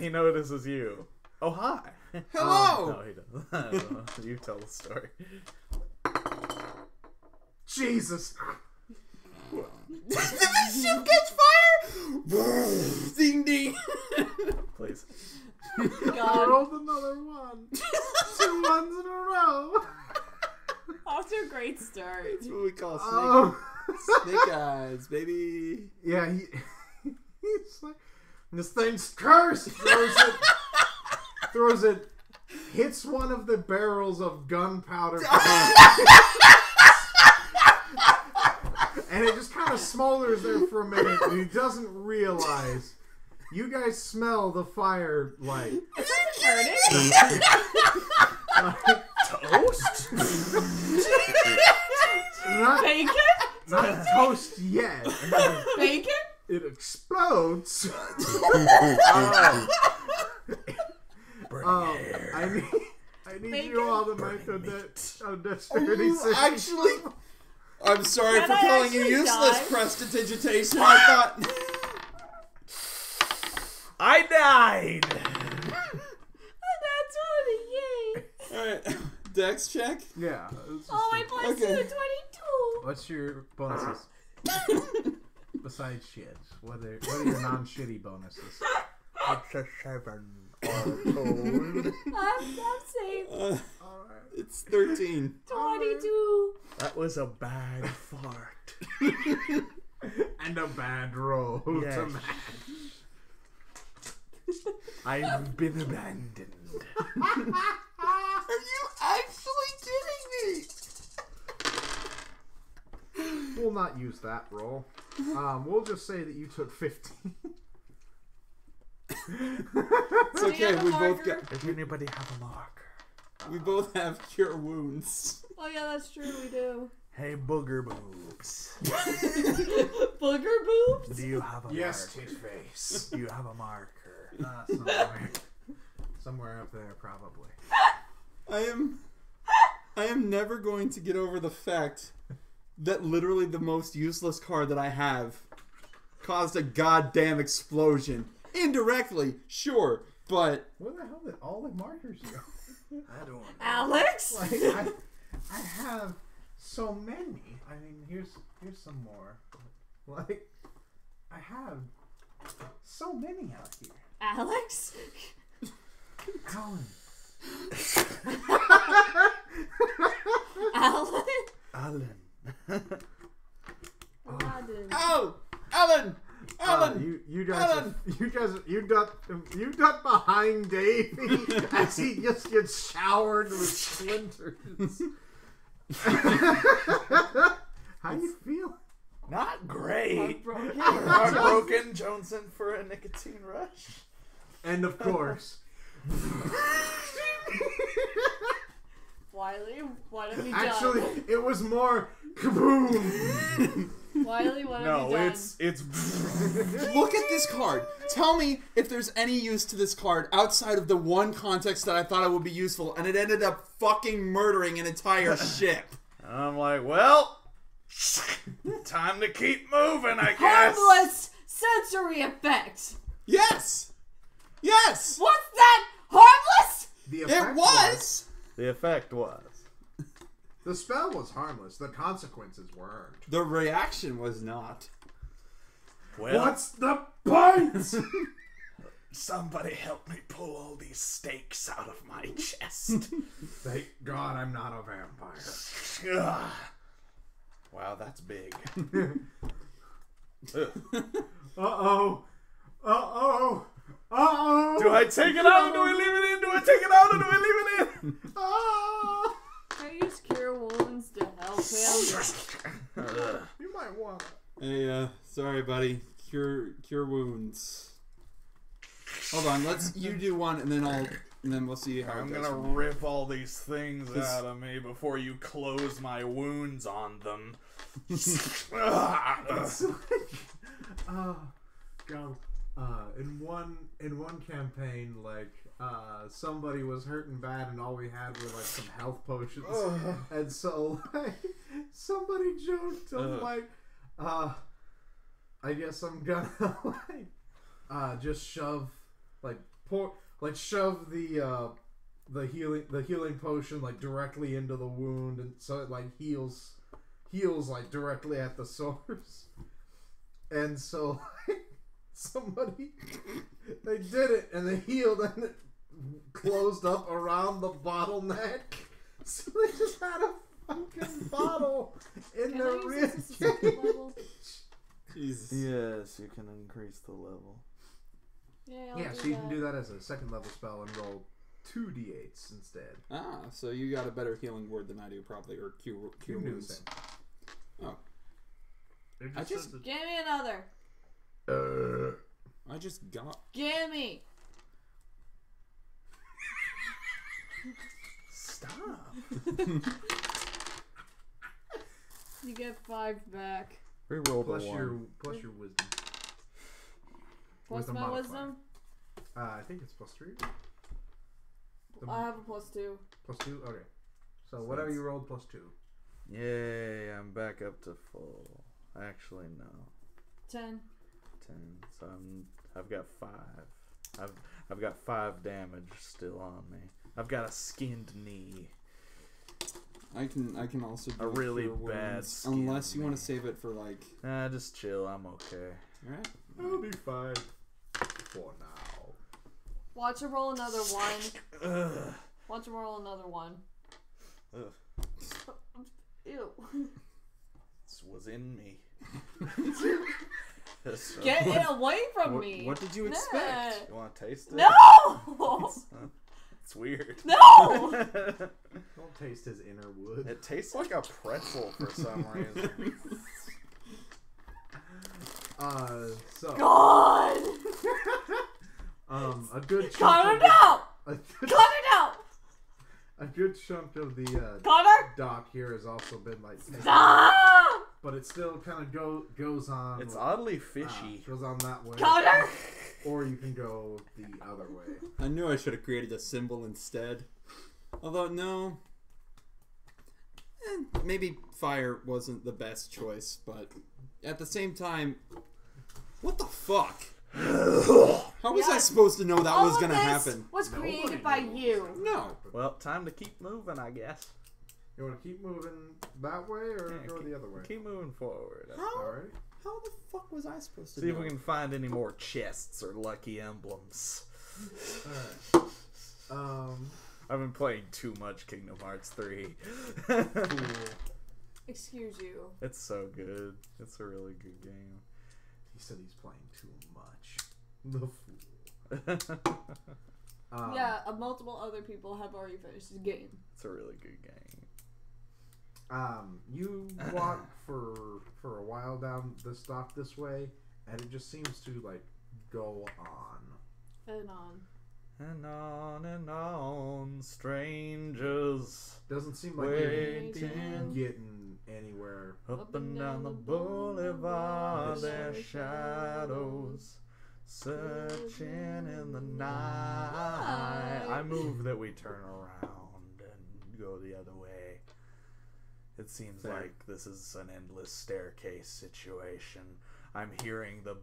notices you. Oh, hi. Hello. No, he doesn't. You tell the story. Jesus. This ship gets fire. Ding ding. Please. I God. rolled another one. 2 ones in a row. Off to a great start. That's what we call Oh. snake eyes, baby. Yeah, he's like, this thing's cursed. Throws it, hits one of the barrels of gunpowder, and it just kind of smolders there for a minute. And he doesn't realize. You guys smell the fire, like Burning? Toast? Bacon? not toast yet. Bacon? It explodes. I need Bacon? you all to make a dexterity You saving. actually. I'm sorry Can for I calling you actually useless, die? prestidigitation. I thought. I died. That's 20, yay. Alright, Dex check. Yeah. it's just Oh, I a- plus Okay. 2, 22. What's your bonuses? Besides shit. What are your non-shitty bonuses? It's a 7. I'm safe. Alright. It's 13. 22. That was a bad fart. And a bad roll Yes. to match. I've been abandoned. Are you actually kidding me? We'll not use that roll. We'll just say that you took 15. It's okay. Do you have a We both marker? got. Does anybody have a marker? We both have cure wounds. Oh, yeah, that's true. We do. Hey, booger boobs. Booger boobs? Do you have a Yes, marker? tit face. Do you have a marker? Somewhere up there, probably. I am never going to get over the fact that literally the most useless card that I have caused a goddamn explosion. Indirectly, sure, but Where the hell did all the markers go? I don't know. Alex? Like, I have so many. I mean, here's some more. Like, I have so many out here. Alex? Alan. Alan? Alan. Aladdin. oh, Alan, You guys, Alan. you duck behind Davey as he just gets showered with splinters. How you feel? Not great. Broken. Heartbroken. Johnson for a nicotine rush. And of course, Wiley, what have you actually, done? it was more kaboom. Wiley, what have you No, done? it's. look at this card. Tell me if there's any use to this card outside of the one context that I thought it would be useful, and it ended up fucking murdering an entire ship. I'm like, well, time to keep moving, I guess. Harmless sensory effect. Yes, yes, What's that? Harmless? The it effect was. The effect was. The spell was harmless. The consequences weren't. The reaction was not. Well, What's the point? somebody help me pull all these stakes out of my chest. Thank God I'm not a vampire. Ugh. Wow, that's big. Ugh. Uh-oh. Uh-oh. Uh-oh. Do I take it out or do I leave it in? Do I take it out or do I leave it in? Ah. Can you just cure wounds to help him? You might want to. Hey, sorry, buddy. Cure wounds. Hold on, you do one, and then we'll see how. I'm it goes gonna from there. rip all these things out of me before you close my wounds on them. Go. In one campaign, like somebody was hurting bad, and all we had were like some health potions, and so like somebody joked, I'm like, I guess I'm gonna like just shove shove the healing potion like directly into the wound, and so it like heals like directly at the source. And so like, somebody they did it and they healed and it closed up around the bottleneck. So they just had a fucking bottle in their rib cage. Jesus. Yes, you can increase the level. Yeah, So you can do that as a second level spell and roll 2d8s instead. Ah, so you got a better healing word than I do, probably, or cure You can do the wounds. same. Oh. I Give me another. I just got. Gimme. Stop. You get 5 back. Reroll plus the your one. wisdom. Plus Wisdom my modifier. wisdom. I think it's plus 3. I have a +2. Plus 2? Okay. So whatever you rolled, plus 2. Yay, I'm back up to full. Actually, no. 10. 10. So I've got 5. I've got 5 damage still on me. I've got a skinned knee. I can also do A really cure bad wounds, skin unless you want knee. to save it for like. Just chill. I'm okay. All right. I'll be fine for now. Watch her roll another 1. Ugh. Watch her roll another 1. Ugh. Ew. This was in me. Get it away from me. What did you expect? You want to taste it? No! It's weird. No! Don't taste his inner wood. It tastes like a pretzel for some reason. So God! a good chunk Connor, of the, no! a, Connor, no! a good chunk of the Connor! dock here has also been like taken, Stop! but it still kind of goes on. It's oddly fishy. Goes on that way, Connor! or you can go the other way. I knew I should have created a symbol instead. Although no. Maybe fire wasn't the best choice, but at the same time, what the fuck? How was I supposed to know that All was of gonna this happen? was created by you. No. Well, time to keep moving, I guess. You want to keep moving that way or go the other way? Keep moving forward. How? All right. How the fuck was I supposed to See know? if we can find any more chests or lucky emblems. All right. I've been playing too much Kingdom Hearts 3. Cool. Excuse you. It's so good. It's a really good game. He said he's playing too much. The fool. Yeah, multiple other people have already finished the game. It's a really good game. You walk for a while down this dock this way, and it just seems to like go on And on. And on, strangers. Doesn't seem like you're Waiting. getting anywhere. Up and down the boulevard, their shadows searching in the night. I move that we turn around and go the other way. It seems Fair. like this is an endless staircase situation. I'm hearing the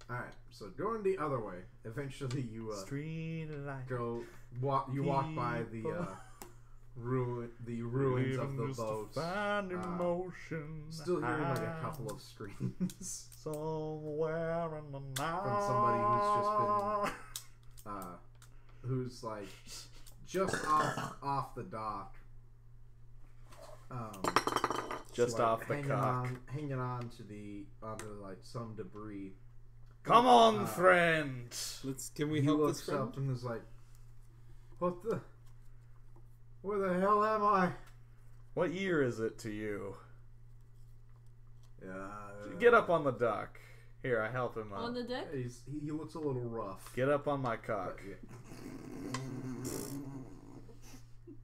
Alright, so going the other way. Eventually you street light. you walk by the ruins of the boat. Still hearing like a couple of screams somewhere in the night from somebody who's just been who's like just off the dock. Just off the cock. Hanging on to like some debris. Come on, friend. Can we he help looks this friend? up and is like, where the hell am I? What year is it to you? Yeah. Get up on the dock. Here, I help him up. On the deck? He looks a little rough. Get up on my cock.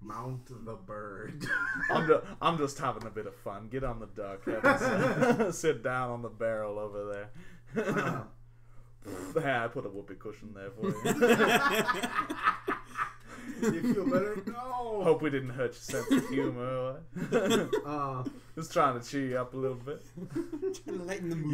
Mount the bird. I'm just having a bit of fun. Get on the dock. Sit down on the barrel over there. I put a whoopee cushion there for you. You feel better? No. Hope we didn't hurt your sense of humor. Just trying to cheer you up a little bit. Trying to lighten the mood.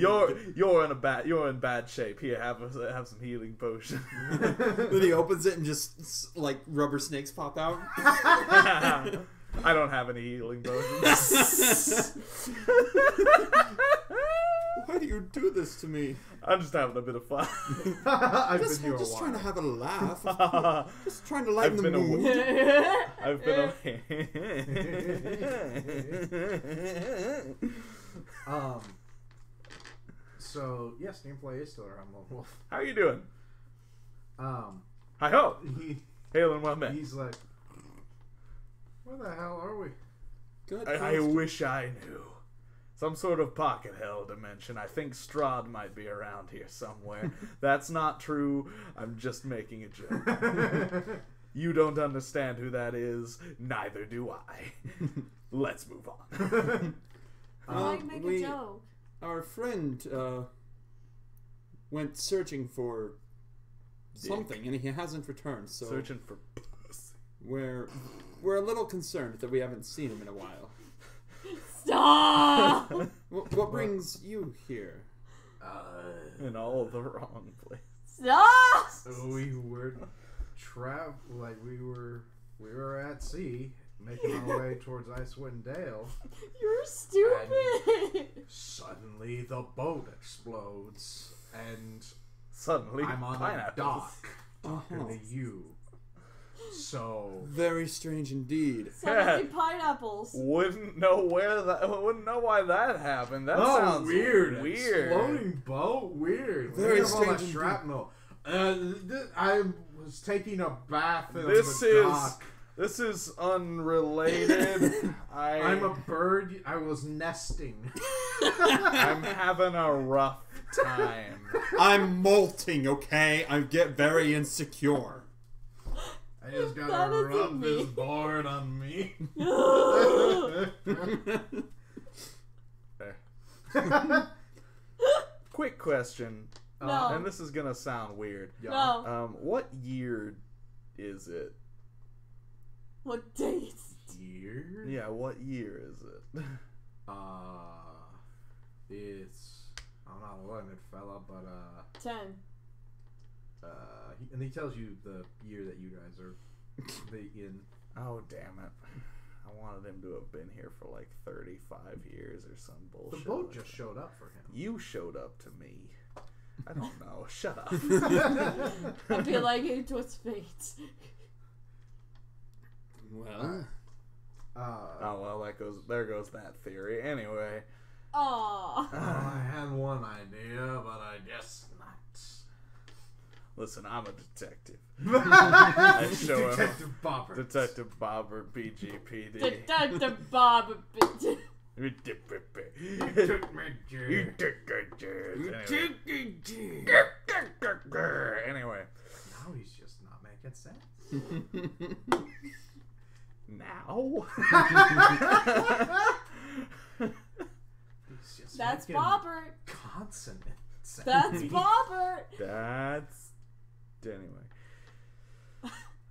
You're in bad shape. Here, have some healing potion. Then he opens it and just like rubber snakes pop out. I don't have any healing potions. Why do you do this to me? I'm just having a bit of fun. I'm just trying to have a laugh. Just trying to lighten the mood. I've been away. So yes, gameplay is still around Lone Wolf. How are you doing? Hi ho. Hail and well met. He's like, where the hell are we? Good. I wish I knew. Some sort of pocket hell dimension. I think Strahd might be around here somewhere. That's not true. I'm just making a joke. You don't understand who that is. Neither do I. Let's move on. Why make a joke? Our friend went searching for something, and he hasn't returned. So searching for pussy. We're a little concerned that we haven't seen him in a while. Stop! What brings you here? In all the wrong place. Stop! We were we were at sea, making our way towards Icewind Dale. You're stupid! Suddenly the boat explodes, and Suddenly I'm on a pineapples. dock talking to you. So Very strange indeed. Suddenly pineapples. Wouldn't know why that happened. That sounds weird. Weird. Exploding boat, weird. Very Look at all that strange shrapnel. I was taking a bath in This the is dock. this is unrelated. I'm a bird. I was nesting. I'm having a rough time. I'm molting, okay? I get very insecure. I just That gotta isn't rub me. this board on me. Quick question, No. and this is gonna sound weird. No. What year is it? What date? Year? Yeah, what year is it? It's I'm not a learned fella, but 10. he tells you the year that you guys are in. Oh damn it! I wanted him to have been here for like 35 years or some bullshit. The boat like just that. showed up for him. You showed up to me. I don't know. Shut up. I feel like it was fate. Well, Oh well, there goes that theory. Anyway, Aww. I had one idea, but I guess not. listen, I'm a detective. I show him Detective Bobber. Detective Bobber, BGPD. Detective Bob. You took me, You took a jazz. Anyway, Now he's just not making sense. now He's just That's making Bobbert. consonant sounds. That's Bobbert. that's anyway.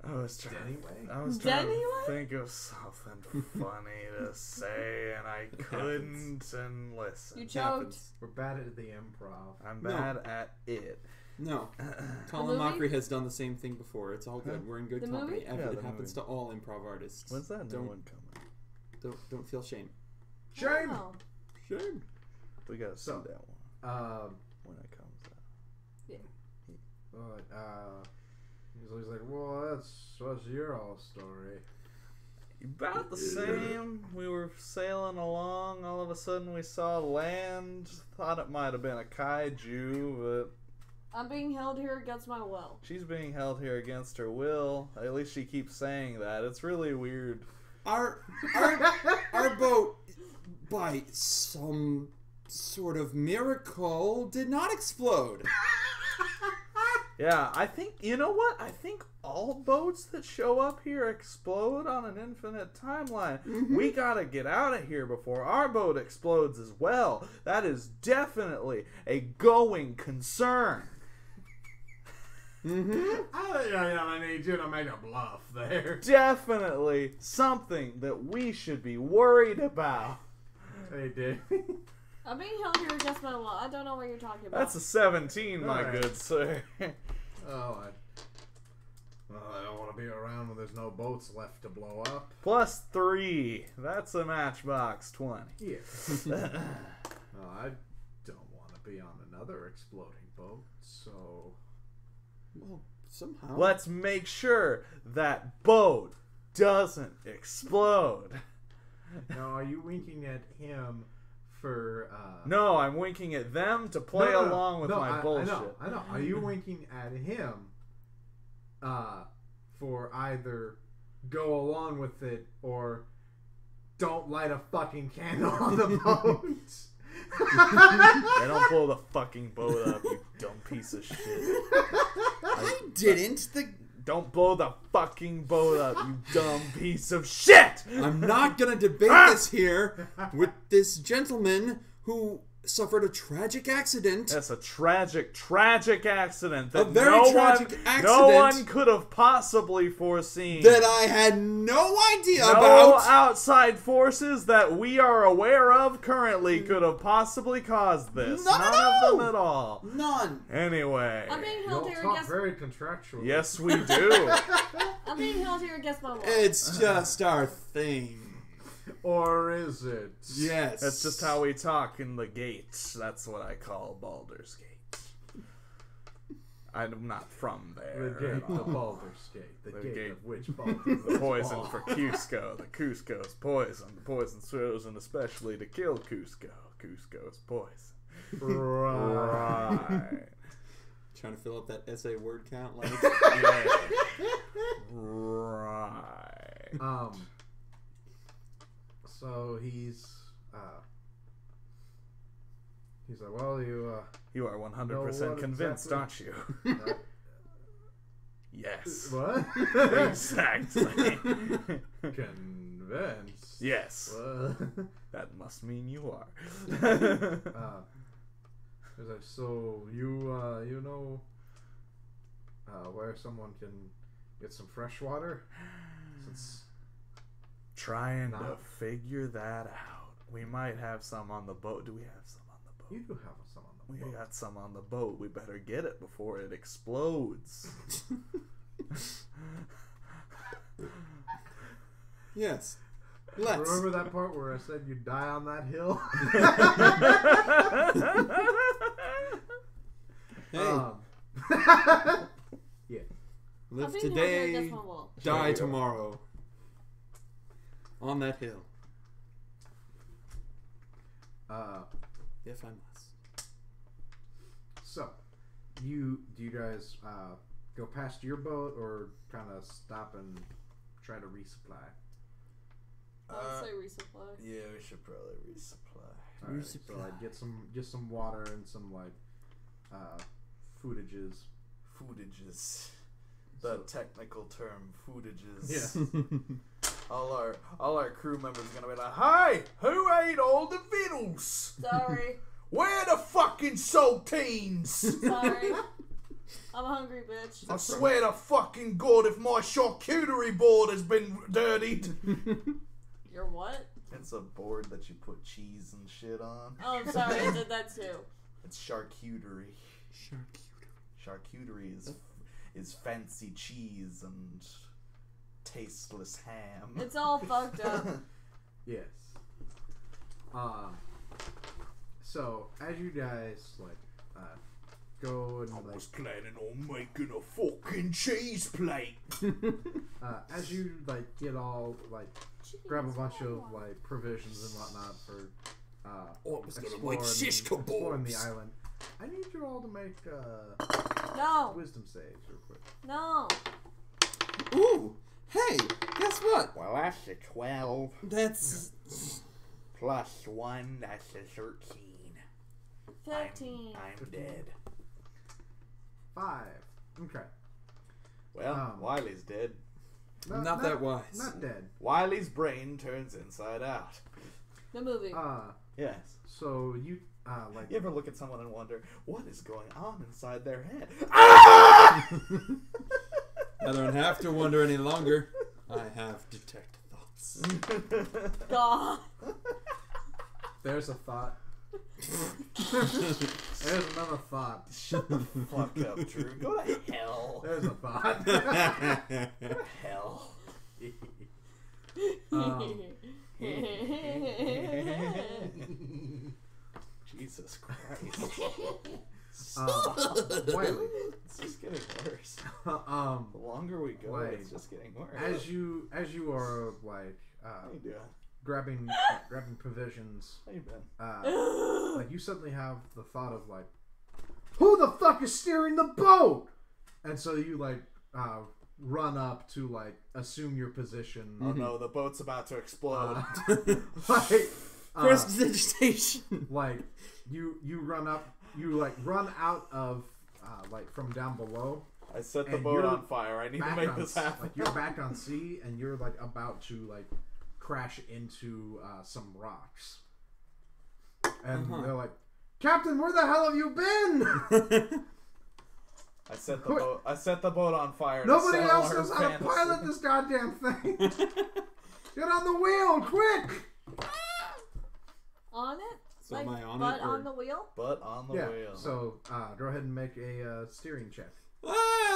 I was trying Anyway? to think of something funny to say, and I couldn't. And listen, You choked. We're bad at the improv. I'm bad at it. no. The Colin movie? Mockery has done the same thing before. It's all good. We're in good The company. movie? Yeah, It the happens movie. to all improv artists. When's that new Don't- one coming? Don't feel shame. Shame. Wow. Shame. We gotta see So, that one when it comes out. He's always like, well, what's your all story? About the same. We were sailing along. All of a sudden, we saw land. Thought it might have been a kaiju, but I'm being held here against my will. she's being held here against her will. At least she keeps saying that. It's really weird. Our boat, by some sort of miracle, did not explode. Yeah, I think, you know what? I think all boats that show up here explode on an infinite timeline. Mm-hmm. We gotta get out of here before our boat explodes as well. That is definitely a going concern. Mm-hmm. I need you to make a bluff there. Definitely something that we should be worried about. Hey, Dave. I'm being held here against my will. I don't know what you're talking about. That's a 17, my Alright. good sir. Oh, I don't want to be around when there's no boats left to blow up. +3. That's a matchbox 20. Yeah. I don't want to be on another exploding boat, so... Well, somehow. Let's make sure that boat doesn't explode. Now, are you winking at him for... No, I'm winking at them to play along with my bullshit. I know. Are you winking at him for either go along with it or don't light a fucking candle on the boat? They don't blow the fucking boat up, you dumb piece of shit. I didn't. Don't blow the fucking boat up, you dumb piece of shit! I'm not gonna debate this here with this gentleman who suffered a tragic accident. That's a tragic, tragic accident that A very no tragic no one accident could have possibly foreseen. that I had no idea No about. outside forces that we are aware of currently could have possibly caused this. No, None no, of no. them at all. None. Anyway. I'm being You held don't here talk against. very contractually. Yes, we do. I'm being held here against my will. It's just our thing. Or is it? Yes. That's just how we talk in the gates. That's what I call Baldur's Gate. I'm not from there. The gate at all. to Baldur's Gate. The gate of which Baldur's The poison for Cusco. The Cusco's poison. The poison's chosen especially to kill Cusco. Cusco's poison. Right. Trying to fill up that essay word count. Like, Yeah. Right. So he's like, well, You are 100% know what convinced, exactly? aren't you? Yes. what? Exactly. Convinced. Yes. What? That must mean you are. He's like, so you know where someone can get some fresh water? Since Trying to No. figure that out. We might have some on the boat. Do we have some on the boat? you do have some on the We boat. got some on the boat. We better get it before it explodes. yes. Let's. Remember that part where I said you die on that hill? Hey, Yeah. I'm live being held here today, against my will. die tomorrow. On that hill, if I must. So, do you guys go past your boat or kind of stop and try to resupply? I would say resupply. Yeah, we should probably resupply. All right, so like get some water and some like foodages. Foodages. The technical term, foodages. Yeah. All our crew members are gonna be like, "Hey, who ate all the vittles? Sorry. Where the fucking saltines? Sorry. I'm a hungry bitch. I swear to fucking God, if my charcuterie board has been dirtied." You're what? It's a board that you put cheese and shit on. Oh, I'm sorry. I did that too. It's charcuterie. Charcuterie is fancy cheese and tasteless ham. It's all fucked up. Yes. So as you guys go and like. Planning on making a fucking cheese plate. As you like get all like grab a bunch of like provisions and whatnot for exploring the island. I need you all to make wisdom saves real quick. No. Ooh, hey, guess what? Well, that's a 12. That's Plus 1, that's a 13. 15. I'm dead. 5. Okay. Well, Wiley's dead. not that wise. Not dead. Wiley's brain turns inside out. The movie. Yes. So you like. You ever look at someone and wonder, what is going on inside their head? I don't have to wonder any longer. I have detect thoughts. God. There's a thought. There's another thought. Shut the fuck up, Drew. Go to hell. There's a thought. Go to hell. Jesus Christ. Wiley. It's just getting worse. The The longer we go, it's just getting worse. As you are like How you doing? grabbing provisions, How you been? like you suddenly have the thought of like, who the fuck is steering the boat? And so you like run up to like assume your position. Oh no, the boat's about to explode. Like Prestidigitation. like you run up, you like run out of like from down below. I set the And boat you're on fire. I need to back make on this happen. Like you're back on sea and you're like about to like crash into some rocks. And they're like, Captain, where the hell have you been? I set the boat on fire. Nobody to else settle knows our how to fantasy. pilot this goddamn thing. Get on the wheel, quick! On it? So like, am I on butt it? Or... on the wheel? But on the Yeah. wheel. So go ahead and make a steering check.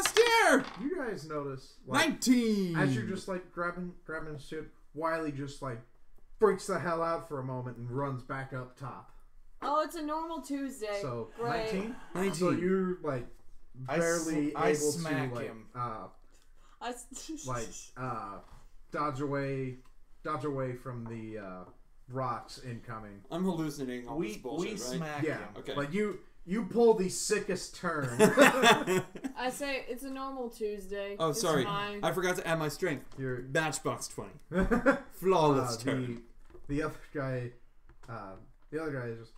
Steer! You guys notice, like, 19! as you're just like grabbing shit, Wiley just like freaks the hell out for a moment and runs back up top. Oh, it's a normal Tuesday. So Great. 19. So you're like barely I able smack to like him. dodge away from the rocks incoming. I'm hallucinating all this We bullshit, right? smack Yeah. him. Okay. Like you pull the sickest turn. I say it's a normal Tuesday. Oh, It's sorry. fine. I forgot to add my strength. You're Matchbox 20. Flawless turn. the other guy is just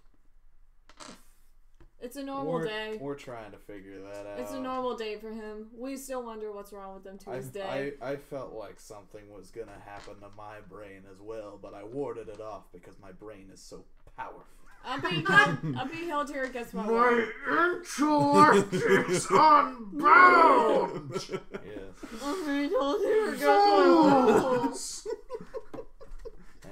It's a normal day. We're trying to figure that out. It's a normal day for him. We still wonder what's wrong with them Tuesday. I felt like something was gonna happen to my brain as well, but I warded it off because my brain is so powerful. I'll be held here against my will. my intellect is unbound. Yes. I'll be held here against my will.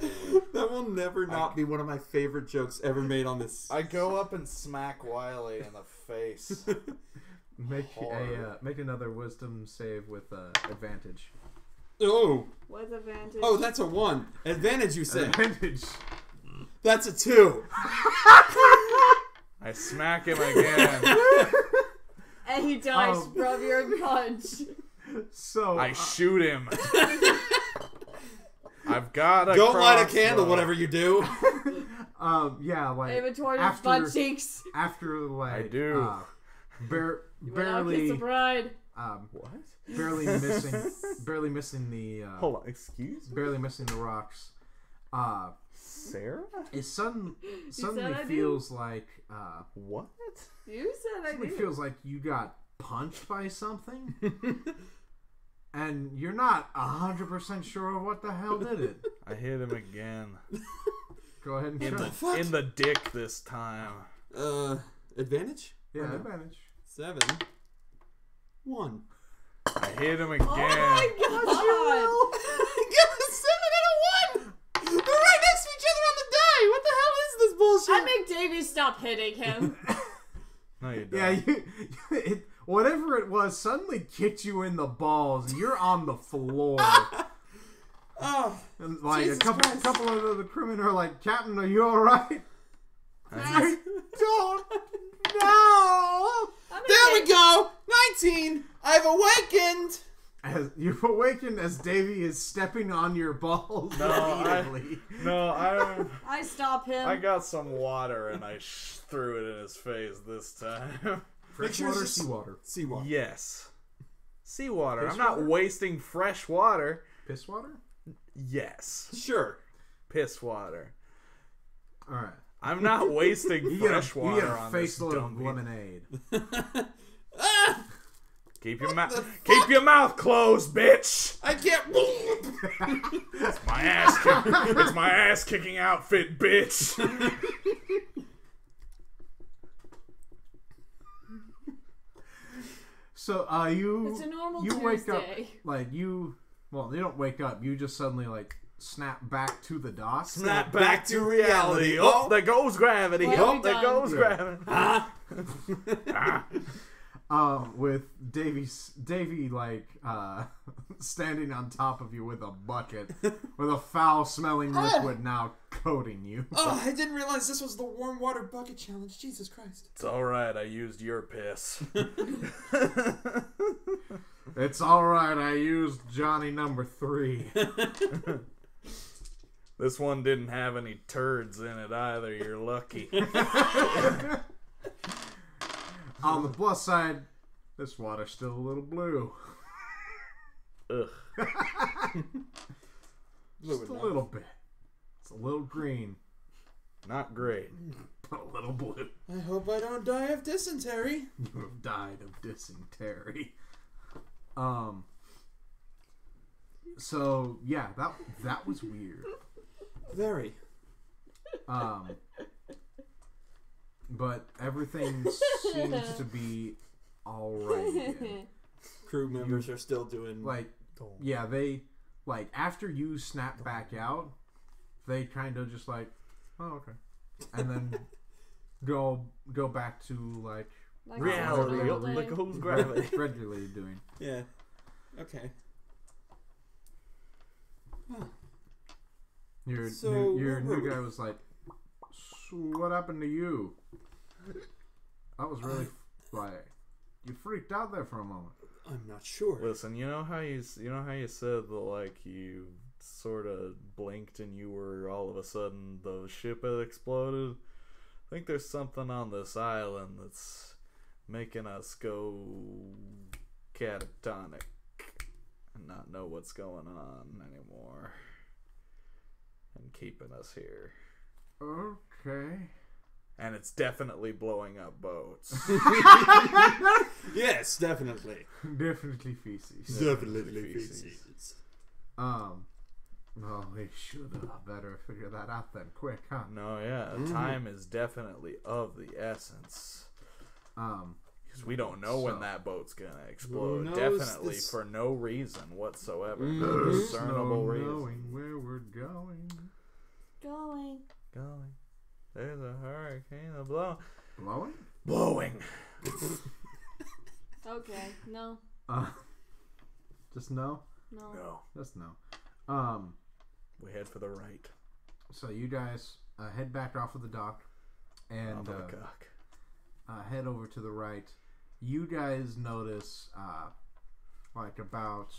Anyway, That will never not be one of my favorite jokes ever made on this. I go up and smack Wiley in the face. Make another wisdom save with advantage. Oh. With advantage. Oh, that's a 1. Advantage, you say? Advantage. That's a 2. I smack him again. And he dies from your punch. So I shoot him. I've got a Don't light a crossbow. candle, whatever you do. yeah, like Aim it toward his butt cheeks. after like I do. You went out, kiss barely the bride. What? barely missing the Hold on, excuse me? barely missing the rocks. Sarah? It suddenly said I do? feels like What? You said I suddenly did. feels like you got punched by something, and you're not 100% sure what the hell did it. I hit him again. Go ahead and In check. in the dick this time. Advantage? Yeah, advantage. 7. 1. I hit him again. Oh my god! I got a 7 and a 1! They're right next to each other on the die! What the hell is this bullshit? I make Davey stop hitting him. No, you don't. Yeah, whatever it was suddenly kicked you in the balls, and you're on the floor. Oh, And like Jesus a Christ. couple of the crewmen are like, "Captain, are you all right?" I don't know. I 19! I've awakened! As you've awakened as Davy is stepping on your balls repeatedly. I stop him. I got some water and I threw it in his face this time. Fresh water, seawater. Seawater. Yes. Seawater. Piss I'm not water? wasting fresh water. Piss water? Yes. Sure. Piss water. Alright. I'm not wasting fresh You water get a on this face load of dummy. lemonade. Keep your mouth closed, bitch. I can't. It's my ass kicking outfit, bitch. So you It's a normal you wake up Tuesday. like you don't wake up, you just suddenly like snap back to the dock. Snap back to reality. Oh, there goes gravity. Well, Oh, there goes gravity. With Davy like standing on top of you with a bucket with a foul smelling liquid now coating you. Oh, I didn't realize this was the warm water bucket challenge. Jesus Christ. It's alright, I used your piss. It's alright, I used Johnny number 3. This one didn't have any turds in it either, you're lucky. On the plus side, this water's still a little blue. Ugh. Just a little bit. It's a little green, Not great. but a little blue. I hope I don't die of dysentery. You have died of dysentery. So yeah, that was weird. Very. But everything seems to be alright again. Crew members are still doing Like, yeah, they like after you snap back out, they kind of just like, oh okay, and then go back to like Reality. whatever Oh, there goes gravity. regularly doing. Yeah. Okay. Huh. Your So, your where were new we? guy was like, so what happened to you? That was really like you freaked out there for a moment. I'm not sure. Listen, you know how you said that like you sort of blinked and you were all of a sudden the ship had exploded? I think there's something on this island that's making us go catatonic and not know what's going on anymore and keeping us here. Okay. And it's definitely blowing up boats. Yes, definitely. Definitely feces. Definitely feces. Well, we should better figure that out then quick, huh? No, yeah, time is definitely of the essence. Because we don't know when that boat's gonna explode. knows Definitely this- for no reason whatsoever. Mhm. No There's discernible no reason. knowing where we're going. Going. Going. There's a hurricane blowing. Blowing? Blowing. Okay. No. Just no? No. No. Just no. We head for the right. So you guys head back off of the dock and Cock. head over to the right. You guys notice like about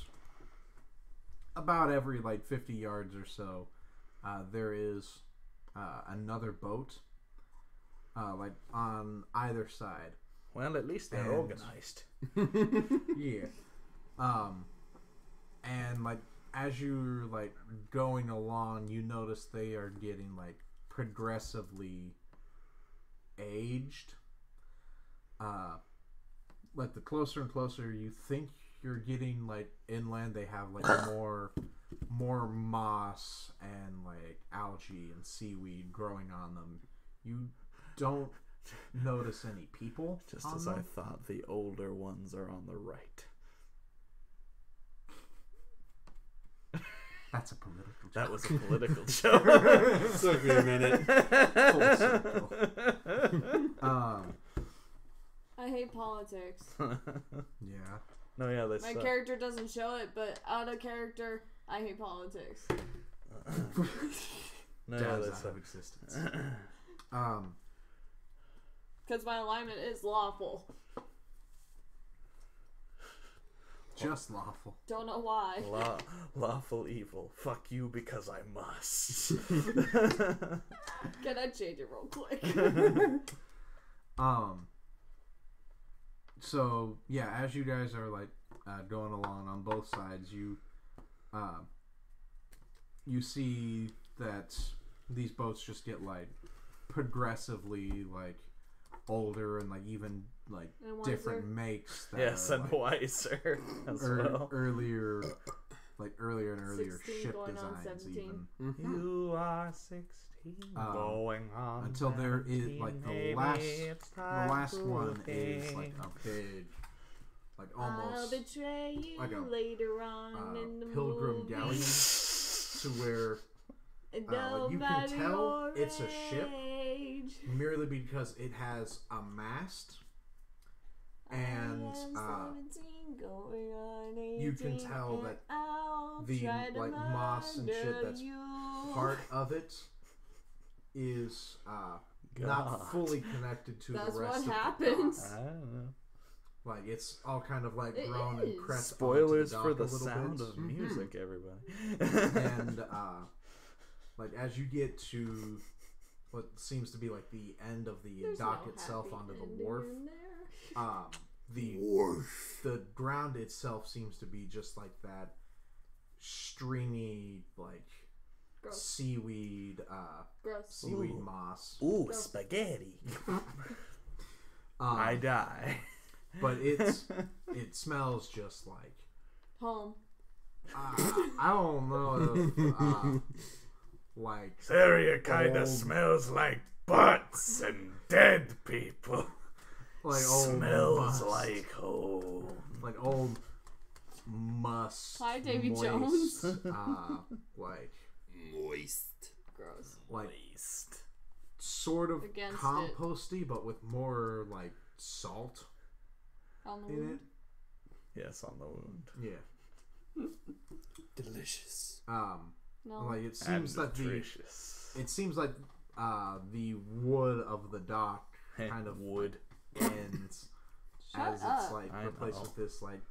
every like 50 yards or so there is another boat like on either side. Well, at least they're And- organized. Yeah. And like as you're like going along, you notice they are getting like progressively aged. Like the closer and closer you think you're getting like inland, they have like more moss and like algae and seaweed growing on them. You don't notice any people. Just on as them. I thought, the older ones are on the right. That's a political joke. That was a political joke. Took me a minute. Full circle. I hate politics. Yeah. No, yeah, they My suck. character doesn't show it, but out of character, I hate politics. No, yeah, Does they out suck. of existence. Because my alignment is lawful. Just lawful. Don't know why. Lawful evil. Fuck you because I must. Can I change it real quick? So yeah, as you guys are like going along on both sides, you see that these boats just get like progressively like older and like even like different makes. That yes, and like, wiser as well. Earlier and earlier 16 ship going on designs 17. even. Mm-hmm. You are 16, going on until there is like the last one is is like a big, like I'll almost betray you like a later on in the pilgrim movie. galleon to where No you can matter tell your it's a ship age. merely because it has a mast, and I am 17, going on 18, you can tell and that I'll the try to like moss and shit murder that's you. part of it is God. not fully connected to That's the rest what of the happens. dock. I don't know. Like it's all kind of like It grown is. and crest. Spoilers onto for the the dock a little sound bit. of music, everybody. And like as you get to what seems to be like the end of the There's dock no itself happy onto the ending wharf, in there. the ground itself seems to be just like that stringy like Gross. seaweed Gross. Ooh. moss. Ooh, Go. spaghetti. I die. But it smells just like Home. I don't know if like This area kind of smells like butts and dead people. like old Smells must. like home. Like old must. Hi, Davy moist, Jones. like Moist. Gross. like Waste. sort of Against it. composty, but with more like salt On the in it. wound. Yes, on the wound. Yeah. Delicious. No. Like it seems that nutritious. it seems like the wood of the dock kind of wood. ends Shut as up. it's like I replaced know. with this like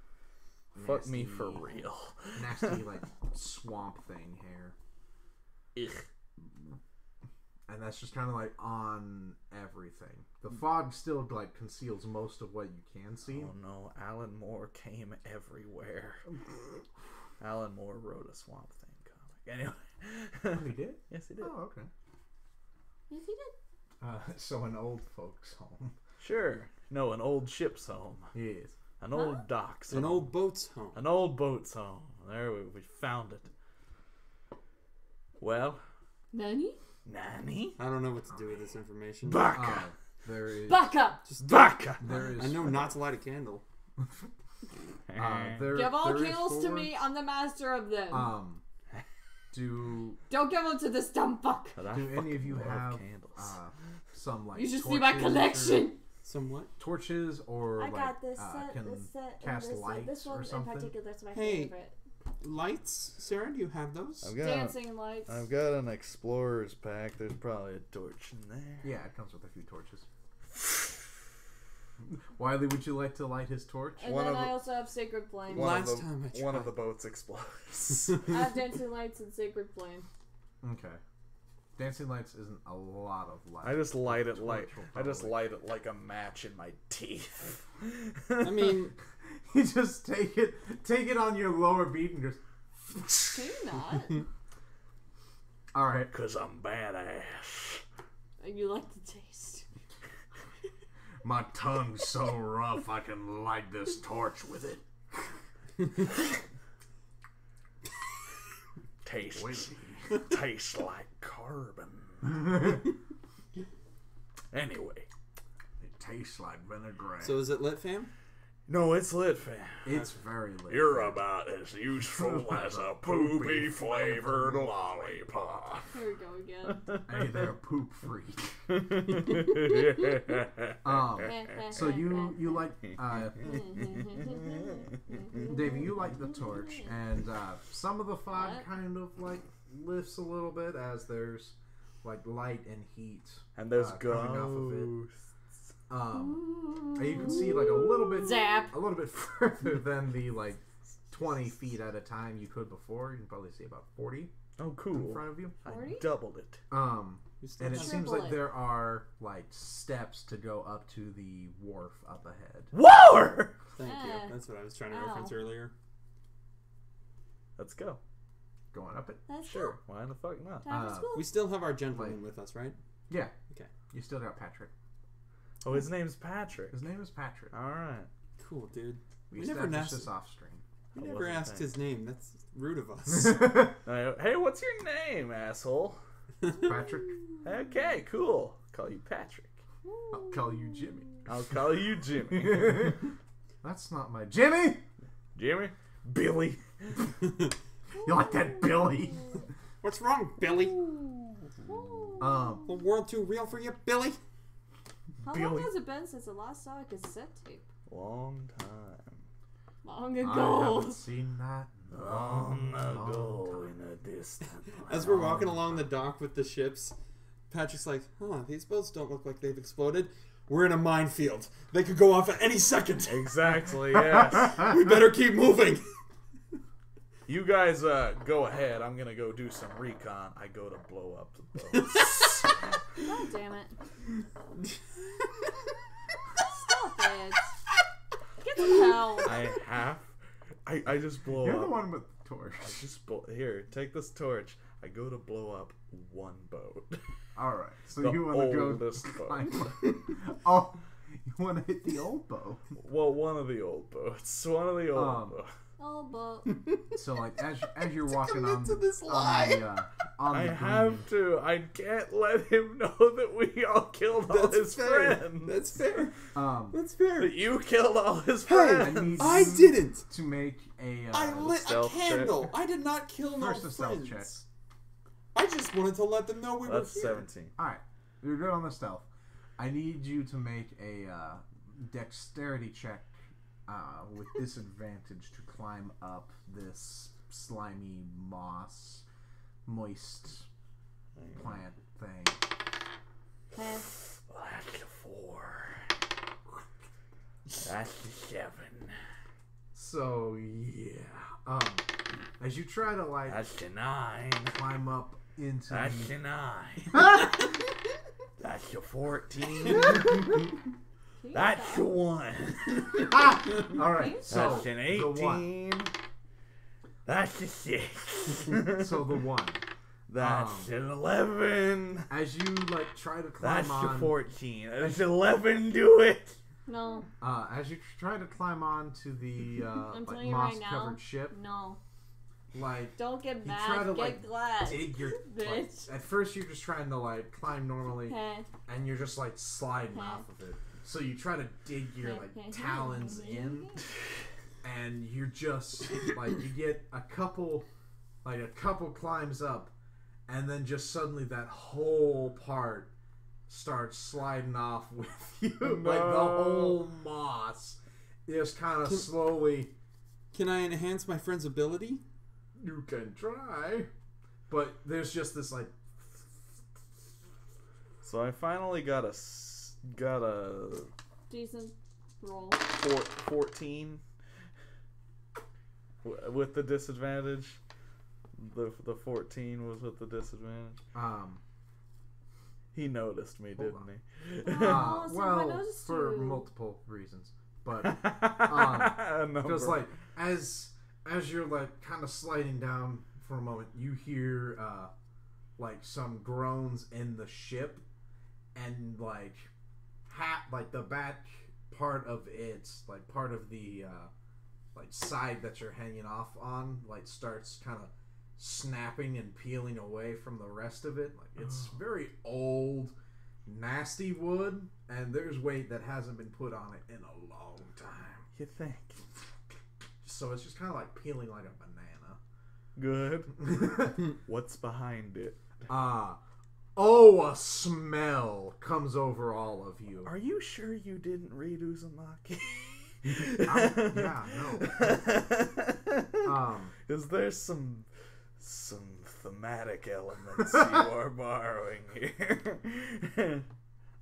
Fuck me nasty- for real. nasty like swamp thing hair. Ugh. And that's just kind of like on everything. The fog still like conceals most of what you can see. Oh no, Alan Moore came everywhere. Alan Moore wrote a Swamp Thing comic. Anyway. Oh, he did? Yes, he did. Oh, okay. Yes, he did. So an old folks home. Sure. No, an old ship's home. Yes. An old dock's An home. old boat's home. An old boat's home. There we found it. Well, Nani? Nanny? I don't know what to do with this information. Baka! There is. Baka! Just Baka! There is. I know not to light a candle. There, Give all there is candles to four. me. I'm the master of them. Do Don't give them to this dumb fuck. But I do any of you fucking love have candles. some like? You should see my torches collection. Somewhat. or- Torches or I like got this can set, cast and lights this or one in something? particular is my Hey. favorite. Lights, Sarah, do you have those? Dancing lights. I've got an explorer's pack. There's probably a torch in there. Yeah, it comes with a few torches. Wiley, would you like to light his torch? And One then of I the- also have Sacred Flame. Last time I tried. One of the boats explodes. I have Dancing Lights and Sacred Flame. Okay. Dancing lights isn't a lot of light. I just light it Torch like will I just probably- light it like a match in my teeth. I mean, You just take it on your lower beat and just. Can you not? All right. 'Cause I'm badass. And you like the taste. My tongue's so rough I can light this torch with it. Tastes like carbon. Anyway, It tastes like vinaigrette. so is it lit, fam? no, it's lit, fam. It's very lit. You're about as useful as a poopy flavored lollipop. Here we go again. Hey there, poop freak. So you like Davey, you light the torch, and some of the fog What? kind of like lifts a little bit as there's like light and heat. And there's coming off of it. ghosts. And you can see like a little bit Zap. further than the like 20 feet at a time. You could before. You can probably see about 40 Oh, in cool. front of you. 40? I doubled it. And it seems Triple like it. there are like steps to go up to the wharf up ahead. War! Thank you. That's what I was trying to reference earlier. Let's go. Going up it? That's Sure. Why the fuck not? Time for school. We still have our gentleman with us, right? Yeah. Okay. You still got Patrick. Oh, his name's Patrick. His name is Patrick. All right. Cool, dude. We never established asked- this off stream. We I never wasn't asked paying. his name. That's rude of us. Hey, what's your name, asshole? Patrick. Okay, cool. Call you Patrick. I'll call you Jimmy. I'll call you Jimmy. That's not my Jimmy. Jimmy? Billy. You like that, Billy? What's wrong, Billy? Um. The world too real for you, Billy? How Billy. long has it been since the last saw a cassette tape? Long time. Long I ago. haven't seen that. in a Long long ago time. in a distant As we're walking along the dock with the ships, Patrick's like, these boats don't look like they've exploded. We're in a minefield. They could go off at any second. Exactly, yes. We better keep moving. You guys go ahead. I'm going to go do some recon. I go to blow up the boats. God damn it. Stop it. Get some help. I just blow You're up. the one with the torch. I just here, take this torch. I go to blow up one boat. All right. So The you want to go oldest boat. Oh, you want to hit the old bow. Well, one of the old boats. One of the old boats. Oh, but So like as you're walking commit on to this on lie. the on I the have to. I can't let him know that we all killed all his fair. friends. That's fair. um That's fair. That you killed all his Hey, friends. I didn't. to make a I lit a stealth check. candle. I did not kill no First a stealth check. friends. I just wanted to let them know we That's were here. 17. All right, you're good on the stealth. I need you to make a dexterity check with disadvantage to climb up this slimy moss, moist plant thing. That's a 4. That's a 7. So yeah, as you try to like That's a 9. climb up into That's the a 9. That's a 14. That's a 1. all right, so That's an the one. 18. That's a 6. So the one. That's an 11. As you like try to climb That's a on, 14. That's 11. Do it. no. as you try to climb on to the I'm like telling you right moss-covered now. ship, No. like Don't get you try mad. to Get like glad. dig your. Like, Bitch. at first, you're just trying to like climb normally, Heh. and you're just like sliding off of it. So you try to dig your like talons in, and you're just like you get a couple climbs up, and then just suddenly that whole part starts sliding off with you. Like the whole moss just kind of slowly. Can I enhance my friend's ability? You can try, but there's just this like. So I finally got a Decent roll. 14 with the disadvantage. The 14 was with the disadvantage. He noticed me, Hold didn't Oh, so I Well, noticed for you. multiple reasons, but he? because like as you're like kind of sliding down for a moment, you hear like some groans in the ship, and like like the back part of it, like part of the like side that you're hanging off on, like starts kind of snapping and peeling away from the rest of it. Like it's very old, nasty wood, and there's weight that hasn't been put on it in a long time. You think? So it's just kind of like peeling like a Good. banana. What's behind it? A smell comes over all of you. Are you sure you didn't read Uzumaki? Yeah, no. Is there some thematic elements you are borrowing here?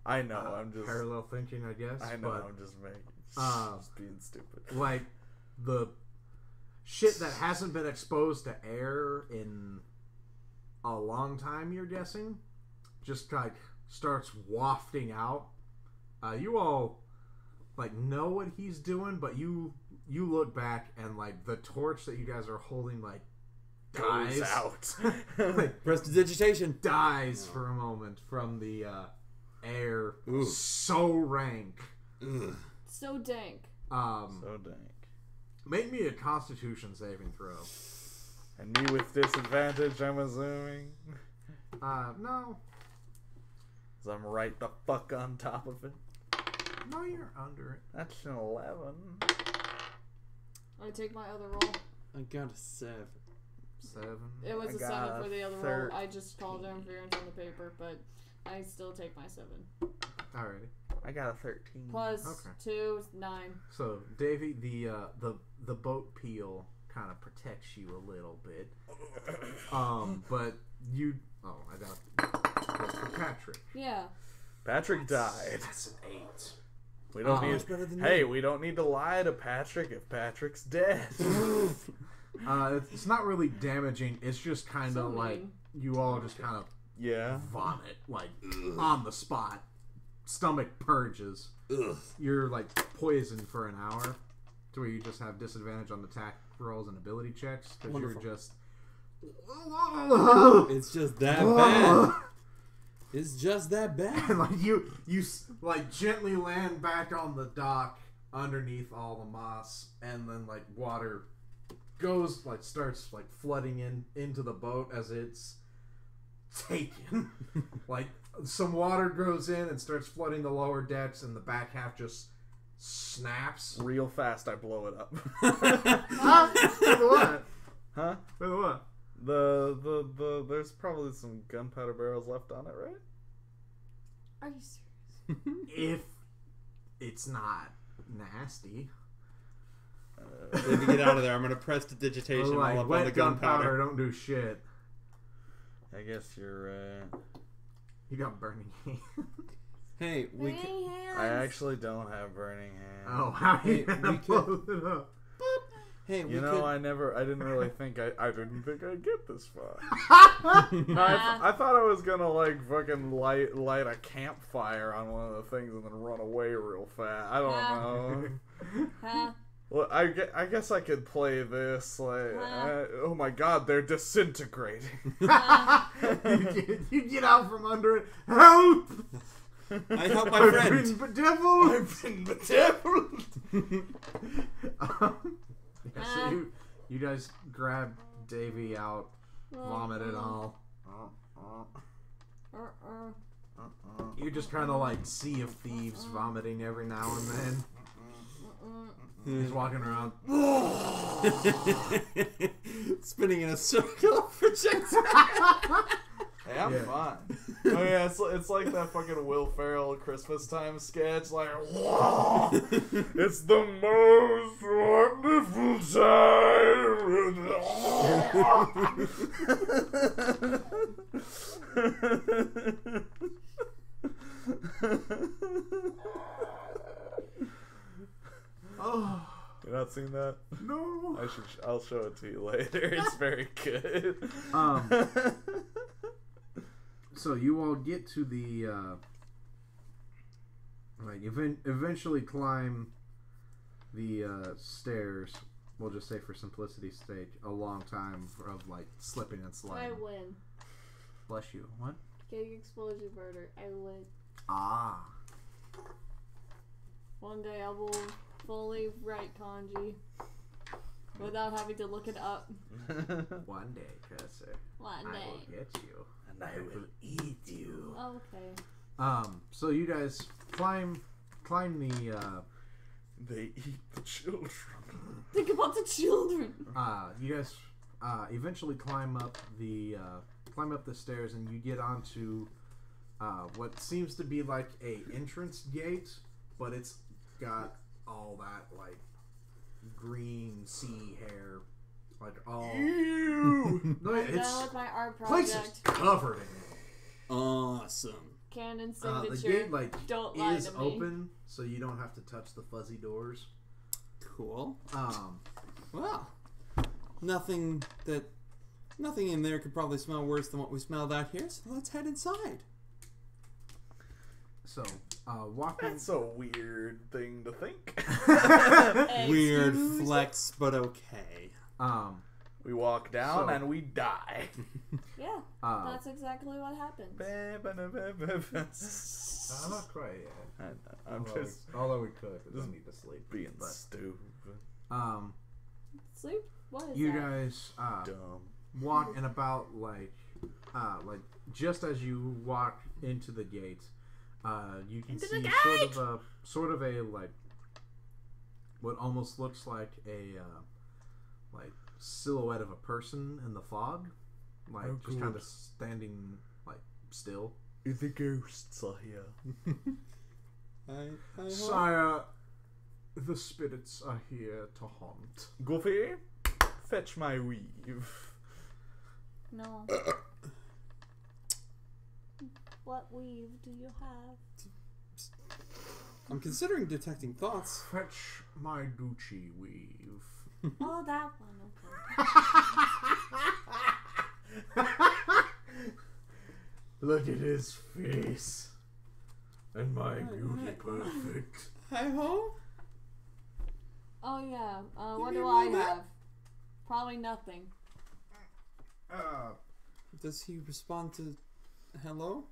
I know, I'm just parallel thinking, I guess. I know, but, I'm just being stupid. like shit that hasn't been exposed to air in a long time, you're guessing, just like starts wafting out. You all like know what he's doing, but you look back and like the torch that you guys are holding like dies out. like, Prestidigitation dies for a moment from the air. Ooh. So rank. Ugh. So dank. So dank. Make me a Constitution saving throw. And me with disadvantage, I'm assuming. No. 'Cause I'm right the fuck on top of it. No, you're under it. That's an 11. I take my other roll. I got a 7. 7. It was I a got 7 for the other 13. roll. I just called interference on the paper, but I still take my 7. Alrighty. I got a 13. Plus Okay. 2 is 9. So, Davey, the boat peel kind of protects you a little bit. But you... Oh, I got... That's for Patrick. Yeah. Patrick died. That's an 8. We don't Much need... better than Hey, we don't need to lie to Patrick if Patrick's dead. It's not really damaging. It's just kind So of like... mean. You all just kind of Yeah. vomit, like, on the spot. Stomach purges. Ugh. You're, like, poisoned for an hour. To where you just have disadvantage on attack rolls and ability checks. Because you're Wonderful. just... It's just that bad. It's just that bad. And like you like gently land back on the dock underneath all the moss, and then like water goes like starts like flooding into the boat as it's taken. Like some water goes in and starts flooding the lower decks, and the back half just snaps. Real fast, I blow it up. With what? Huh? With what? There's probably some gunpowder barrels left on it, right? Are you serious? If it's not nasty. Let me get out of there. I'm gonna press the digitation all Like up on wet the gunpowder gunpowder. don't do shit. I guess you're right. You got burning hands. Hey, we could, Burning hands. I actually don't have burning hands. Oh, how Hey, you we blow it up? hey, we You know, could. I didn't really think I didn't think I'd get this far. Nah. I thought I was gonna like fucking light a campfire on one of the things and then run away real fast. I don't know. Huh? Well, I guess I could play this like. Oh my god, they're disintegrating. you get out from under it. Help! I help my I've friend. been bedeviled. I've been bedeviled. Yeah, so you guys grab Davey out, vomit it all. You just kind of like Sea of Thieves vomiting every now and then. He's walking around. Spinning in a circle of projectile. Hey, I'm Yeah. fine. Oh yeah, it's like that fucking Will Ferrell Christmas time sketch. Like, whoa, it's the most wonderful time. Oh You not seen that? no! I'll show it to you later. It's very good. So you all get to the like eventually climb the stairs. We'll just say for simplicity's sake, a long time of like slipping and I sliding. win. Bless you. What? Gay explosion murder. I win. Ah. One day I will fully write kanji without having to look it up. One day, Cursor. One I day. will get you. And I will eat you. Okay. So you guys climb the They eat the children. Think about the children. you guys eventually climb up the stairs, and you get onto what seems to be like a entrance gate, but it's got all that like green sea hair, like all. Ew. No, I'm it's done with my art place is project. covered in it. Awesome. Canon The signature. gate like Don't lie is to me. open, so you don't have to touch the fuzzy doors. Cool. Um, Well, nothing in there could probably smell worse than what we smelled out here, so let's head inside. So, walking... That's a weird thing to think. Weird flex, but okay. We walk down and we die. Yeah, that's exactly what happens. Not quite yet. I'm just although we could, we don't need to sleep. being stupid. Sleep? What is You that? guys Dumb. walk in about like just as you walk into the gate, you can Into the see sort of a like what almost looks like a like silhouette of a person in the fog, like just kind of standing like still. The ghosts are here. Sire, the spirits are here to haunt. Goofy, fetch my weave. No. What weave do you have? I'm considering detecting thoughts. Fetch my Gucci weave. Oh, that one. Okay. Look at his face. And my beauty perfect. Hi ho. Oh yeah. What do I have? Probably nothing. Does he respond to hello?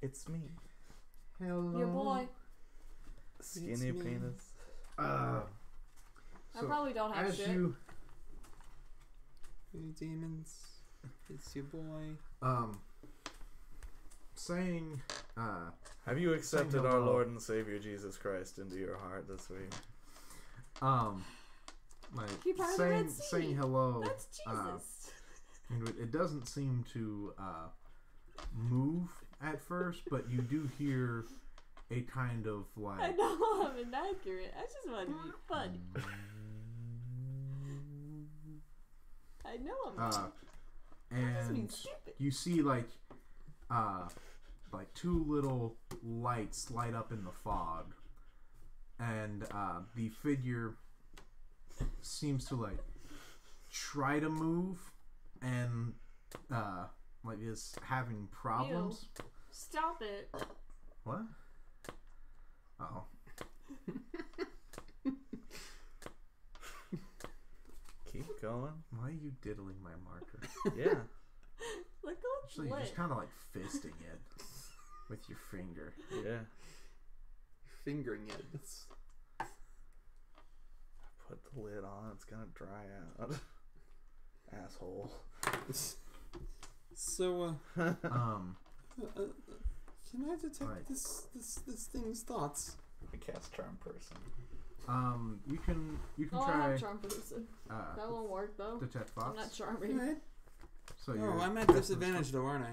It's me, Hello. Your boy. skinny me. penis. I probably don't have as shit. you Hey demons, it's your boy. saying Have you accepted our hello. Lord and Savior Jesus Christ into your heart this week? like He part of the Red Sea. saying hello. That's Jesus. And it doesn't seem to move at first, but you do hear a kind of like I know I'm inaccurate. I just want to be funny. I know I'm not. That means and stupid. you see like two little lights light up in the fog, and the figure seems to like try to move and like is having problems. Stop it. What? Oh. Keep going. Why are you diddling my marker? Yeah. Look So how you're lit. just kind of like fisting it with your finger. Yeah. Fingering it. It's... Put the lid on. It's gonna dry out. Asshole. So, Um, can I detect Right. this thing's thoughts? I cast charm person. you can Oh, I try have charm person. That won't work though. detect I'm thoughts. not charming. Right. So Oh, you're I'm at disadvantage though, aren't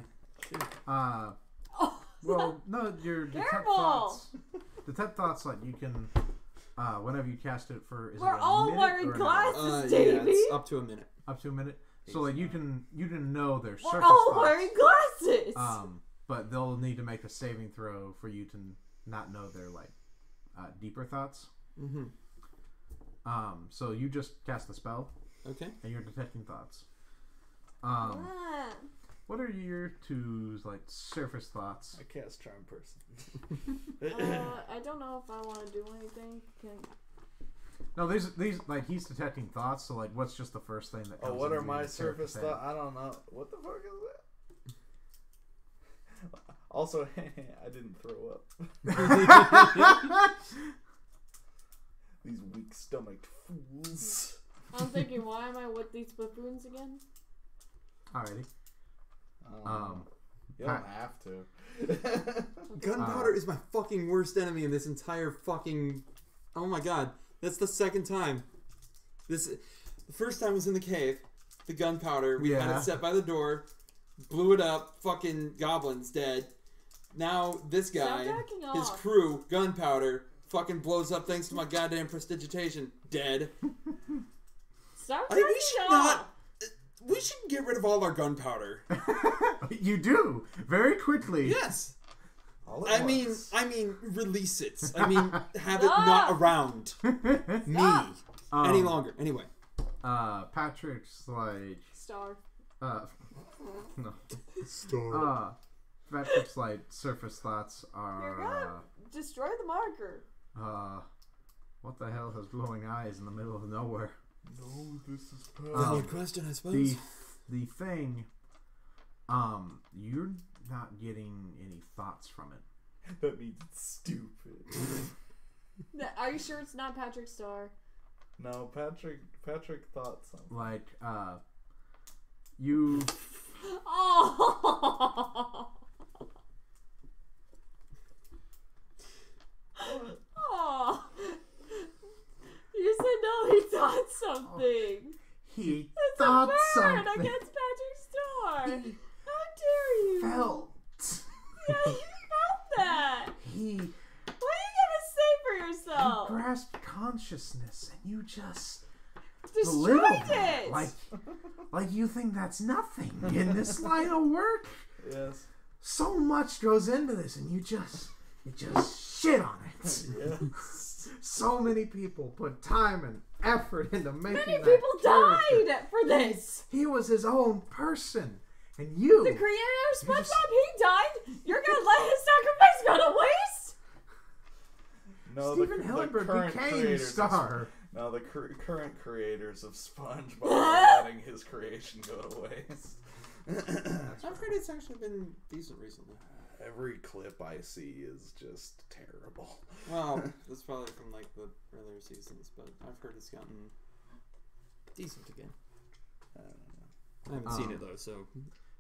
I? Oh, Well, no, your detect Careful! thoughts. Detect thoughts, like you can, whenever you cast it for. Is we're it a all minute wearing or an hour? glasses, Yeah, Davey. it's up to a minute. Up to a minute. So like you can know their We're surface all thoughts. wearing glasses. But they'll need to make a saving throw for you to not know their like deeper thoughts. Mm-hmm. So you just cast the spell Okay. and you're detecting thoughts. Ah. What are your two's like surface thoughts? I cast charm person. I don't know if I want to do anything. No, these like he's detecting thoughts. So like, what's just the first thing that comes? Oh, what are into my your surface head? thoughts? I don't know. What the fuck is that? Also, I didn't throw up. These weak-stomached fools. I'm thinking, why am I with these buffoons again? Alrighty. You don't have to. Gunpowder is my fucking worst enemy in this entire fucking... Oh my god. That's the second time. The first time was in the cave. The gunpowder. We had Yeah. it set by the door. Blew it up. Fucking goblins dead. Now this guy, Stop backing his off. crew, gunpowder, fucking blows up thanks to my goddamn prestidigitation. Dead. Stop I backing think we should off. not... We should get rid of all our gunpowder. You do very quickly. Yes. All at I mean, once. release it. I mean, have it not around me any Um, longer. Anyway, Patrick's like Star. no. Star. Patrick's like surface thoughts You're are gonna destroy the marker. what the hell has glowing eyes in the middle of nowhere? No, this is Valid question, I suppose. The thing, you're not getting any thoughts from it. That means it's stupid. Are you sure it's not Patrick Star? No, Patrick thought something. Like, you. Oh. Oh. You said no, he thought something. He It's thought a burn something. against Patrick Star. He How dare you? felt. Yeah, you felt that. He What are you gonna say for yourself? grasped consciousness, and you just Destroyed belittled it. like you think that's nothing in this line of work. Yes. So much goes into this, and you just shit on it. Yes. So many people put time and effort into making Many that people character. died for this. He was his own person, and you. The creator of You just- SpongeBob, he died. You're gonna let his sacrifice go to waste? No, Stephen the Hillenburg current became creators Star. No, the current creators of SpongeBob are letting his creation go to waste. I've heard it's actually been decent recently. Every clip I see is just terrible. Well, that's probably from like the earlier seasons, but I've heard it's gotten decent again. I don't know. I haven't seen it though, so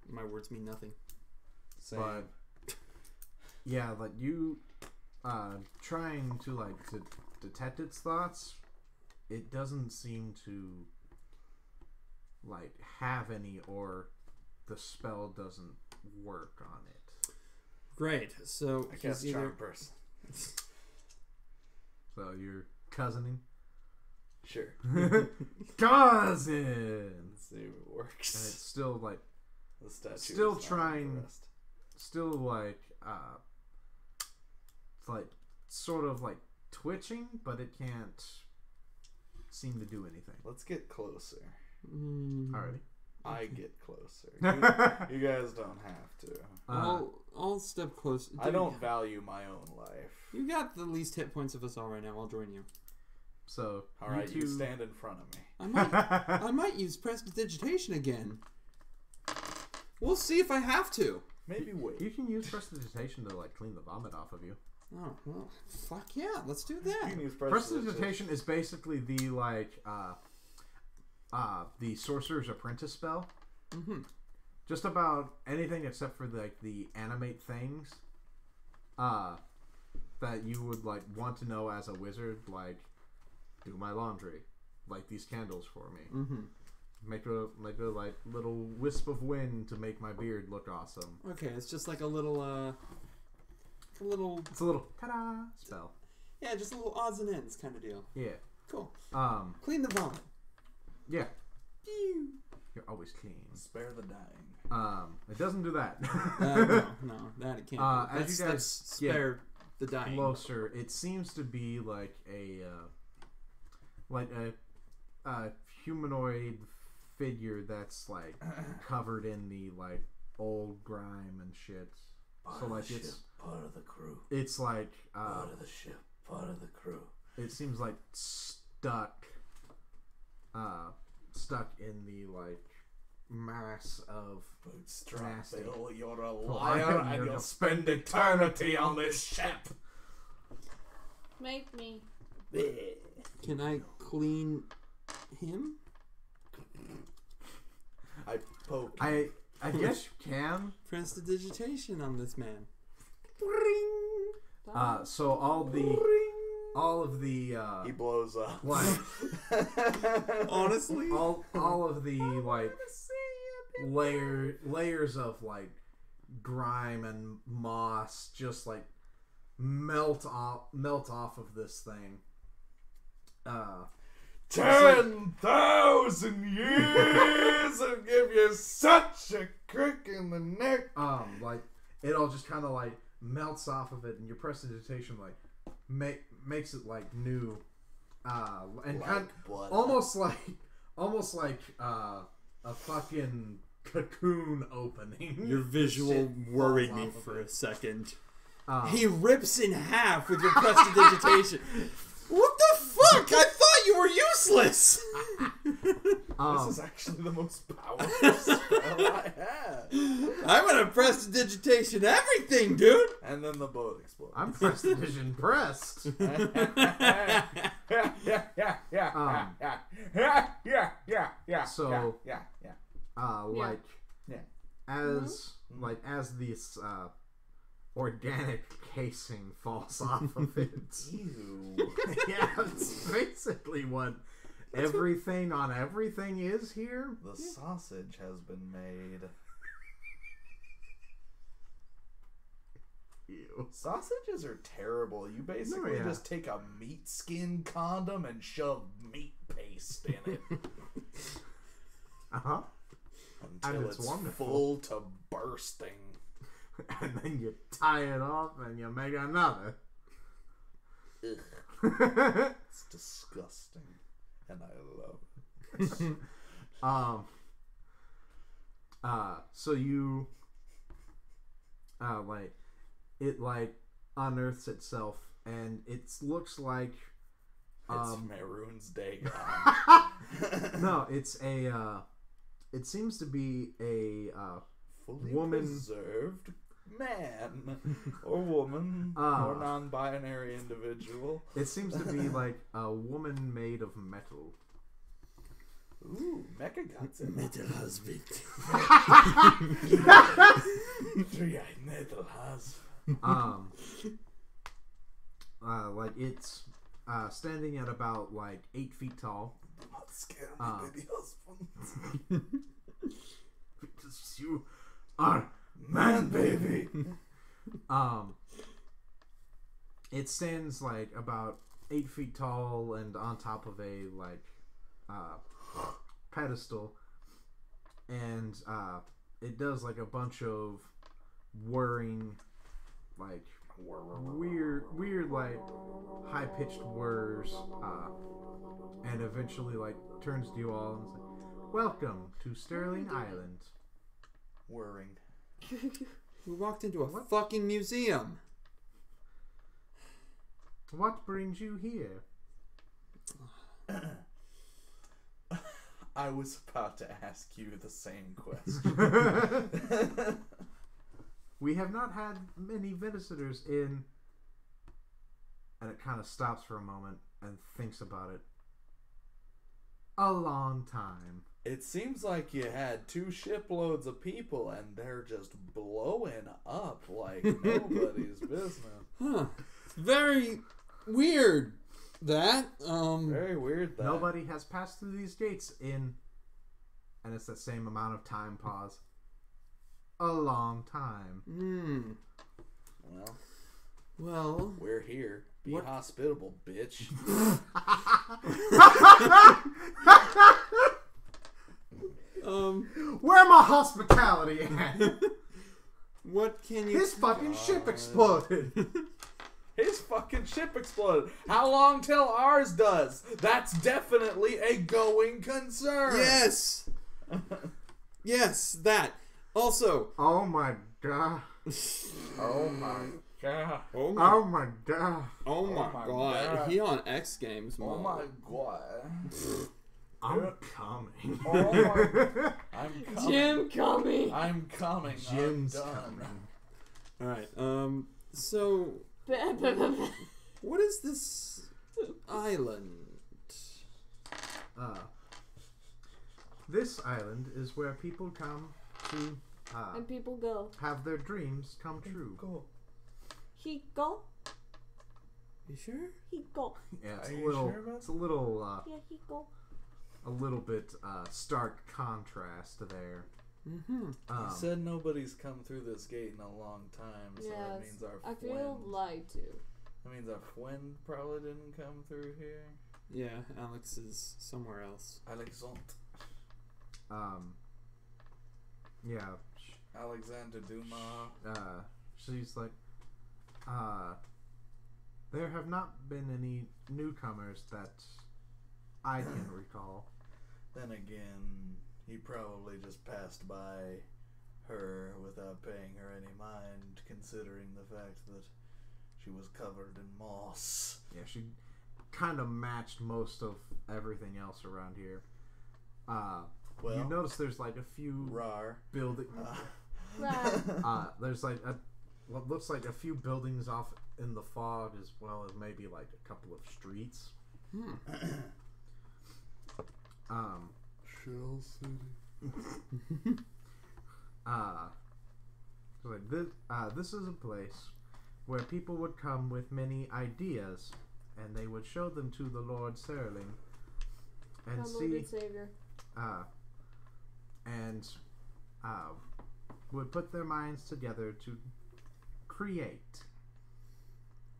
my words mean nothing. Same. But yeah, like you trying to like to detect its thoughts, it doesn't seem to like have any, or the spell doesn't work on it. Great. So I guess he's either charm person. So you're cousining. Sure. Cousin. Let's see if it And it's works. still like The statue still is not trying- impressed. still like it's like sort of like twitching, but it can't seem to do anything. Let's get closer. Alrighty. I get closer. You guys don't have to. I'll step close. I don't value my own life. You got the least hit points of us all right now. I'll join you. So Alright, you two- stand in front of me. I might use prestidigitation again. We'll see if I have to. Maybe wait. You can use prestidigitation to like clean the vomit off of you. Oh well, fuck yeah, let's do You that. can use Prestidigitation is basically the like the sorcerer's apprentice spell. Mm-hmm. Just about anything except for like the animate things that you would like want to know as a wizard, like do my laundry, light these candles for me, Mm-hmm. make a like little wisp of wind to make my beard look awesome. Okay, it's just like a little It's a little ta-da spell. yeah, just a little odds and ends kind of deal. Yeah. Cool. Um. Clean the vomit. Yeah. Pew. You're always clean. Spare the dying. It doesn't do that. No, that it can't. Do. As you guys spare the dying. Closer, it seems to be like a humanoid figure that's like covered in the like old grime and shit. So like it's part of the crew. it's like Part of the ship. Part of the crew. it seems like stuck in the like mass of Bootstrap nasty. Bill, you're a liar, liar, and and you'll you'll spend eternity on this ship. Make me. Can I clean him? I poke. I guess you can. Prestidigitation on this man. So all of the He blows up. like Honestly, all of the like layers of like grime and moss just like melt off of this thing. 10,000 years will give you such a crick in the neck. Like it all just kind of like melts off of it, and your prestidigitation like makes it like new, and Like kind blood. almost like almost like a fucking cocoon opening. Your visual Shit worried falls me off of for it. a second. Um, He rips in half with your prestidigitation. What the fuck? I thought you were useless. This is actually the most powerful spell I had. I'm gonna prestidigitation everything, dude. And then the boat explodes. I'm prestidigitation pressed. So, like, Yeah. as this organic casing falls off of it. Ew. Yeah, it's basically what everything on everything is here. The sausage has been made. Ew. Sausages are terrible. You basically yeah. just take a meat skin condom and shove meat paste in it Uh-huh. until And it's wonderful. full to bursting. And then you tie it off and you make another. Ugh. It's disgusting, and I love it. So you like it like unearths itself and it looks like It's Maroon's day. no, it's a it seems to be a Fully woman preserved man or woman or non-binary individual. it seems to be like a woman made of metal. Ooh, Mecha Guts in Metal husband. Three-eyed metal has. Like it's standing at about like 8 feet tall. Not scare me, baby husband. Because you are man, baby. It stands like about 8 feet tall and on top of a like pedestal, and it does like a bunch of whirring, like weird like high pitched whirs, and eventually like turns to you all and is like, "Welcome to Sterling Island." Whirring. We walked into a fucking museum. What brings you here? I was about to ask you the same question. We have not had many visitors in... And it kind of stops for a moment and thinks about it. A long time. It seems like you had 2 shiploads of people and they're just blowing up like nobody's business. Huh. Very weird. That. Very weird that. Nobody has passed through these gates in... And it's the same amount of time pause. A long time. Well. We're here. Be What? hospitable, bitch. Where my hospitality at? What can you... His fucking ship exploded. His fucking ship exploded. How long till ours does? That's definitely a going concern. Yes! Yes, that. Also... Oh my god. Oh my god. Oh my, Oh my god. oh my, my god. God. He on X Games mode. Oh my god. I'm coming. Oh my. I'm coming. Jim coming. I'm coming. Jim's I'm done. coming. Alright, so... What is this island? This island is where people come to And people go. have their dreams come true. Cool. He go. You sure? He go. Yeah, it's Are a you little. sure about It's a Yeah, he go. little bit stark contrast there. Mm-hmm. You said nobody's come through this gate in a long time, so that Yes. means our I feel friend. lied to. That means our friend probably didn't come through here. Yeah, Alex is somewhere else. Alexandre. Yeah. Alexander Dumas. She's like, there have not been any newcomers that I can recall. Then again, he probably just passed by her without paying her any mind, considering the fact that she was covered in moss. Yeah, she kind of matched most of everything else around here. Well, you notice there's like a few buildings. There's like what looks like a few buildings off in the fog, as well as maybe like a couple of streets. Shell City. This is a place where people would come with many ideas, and they would show them to the Lord Serling, and Our Lord and Savior. Would put their minds together to create.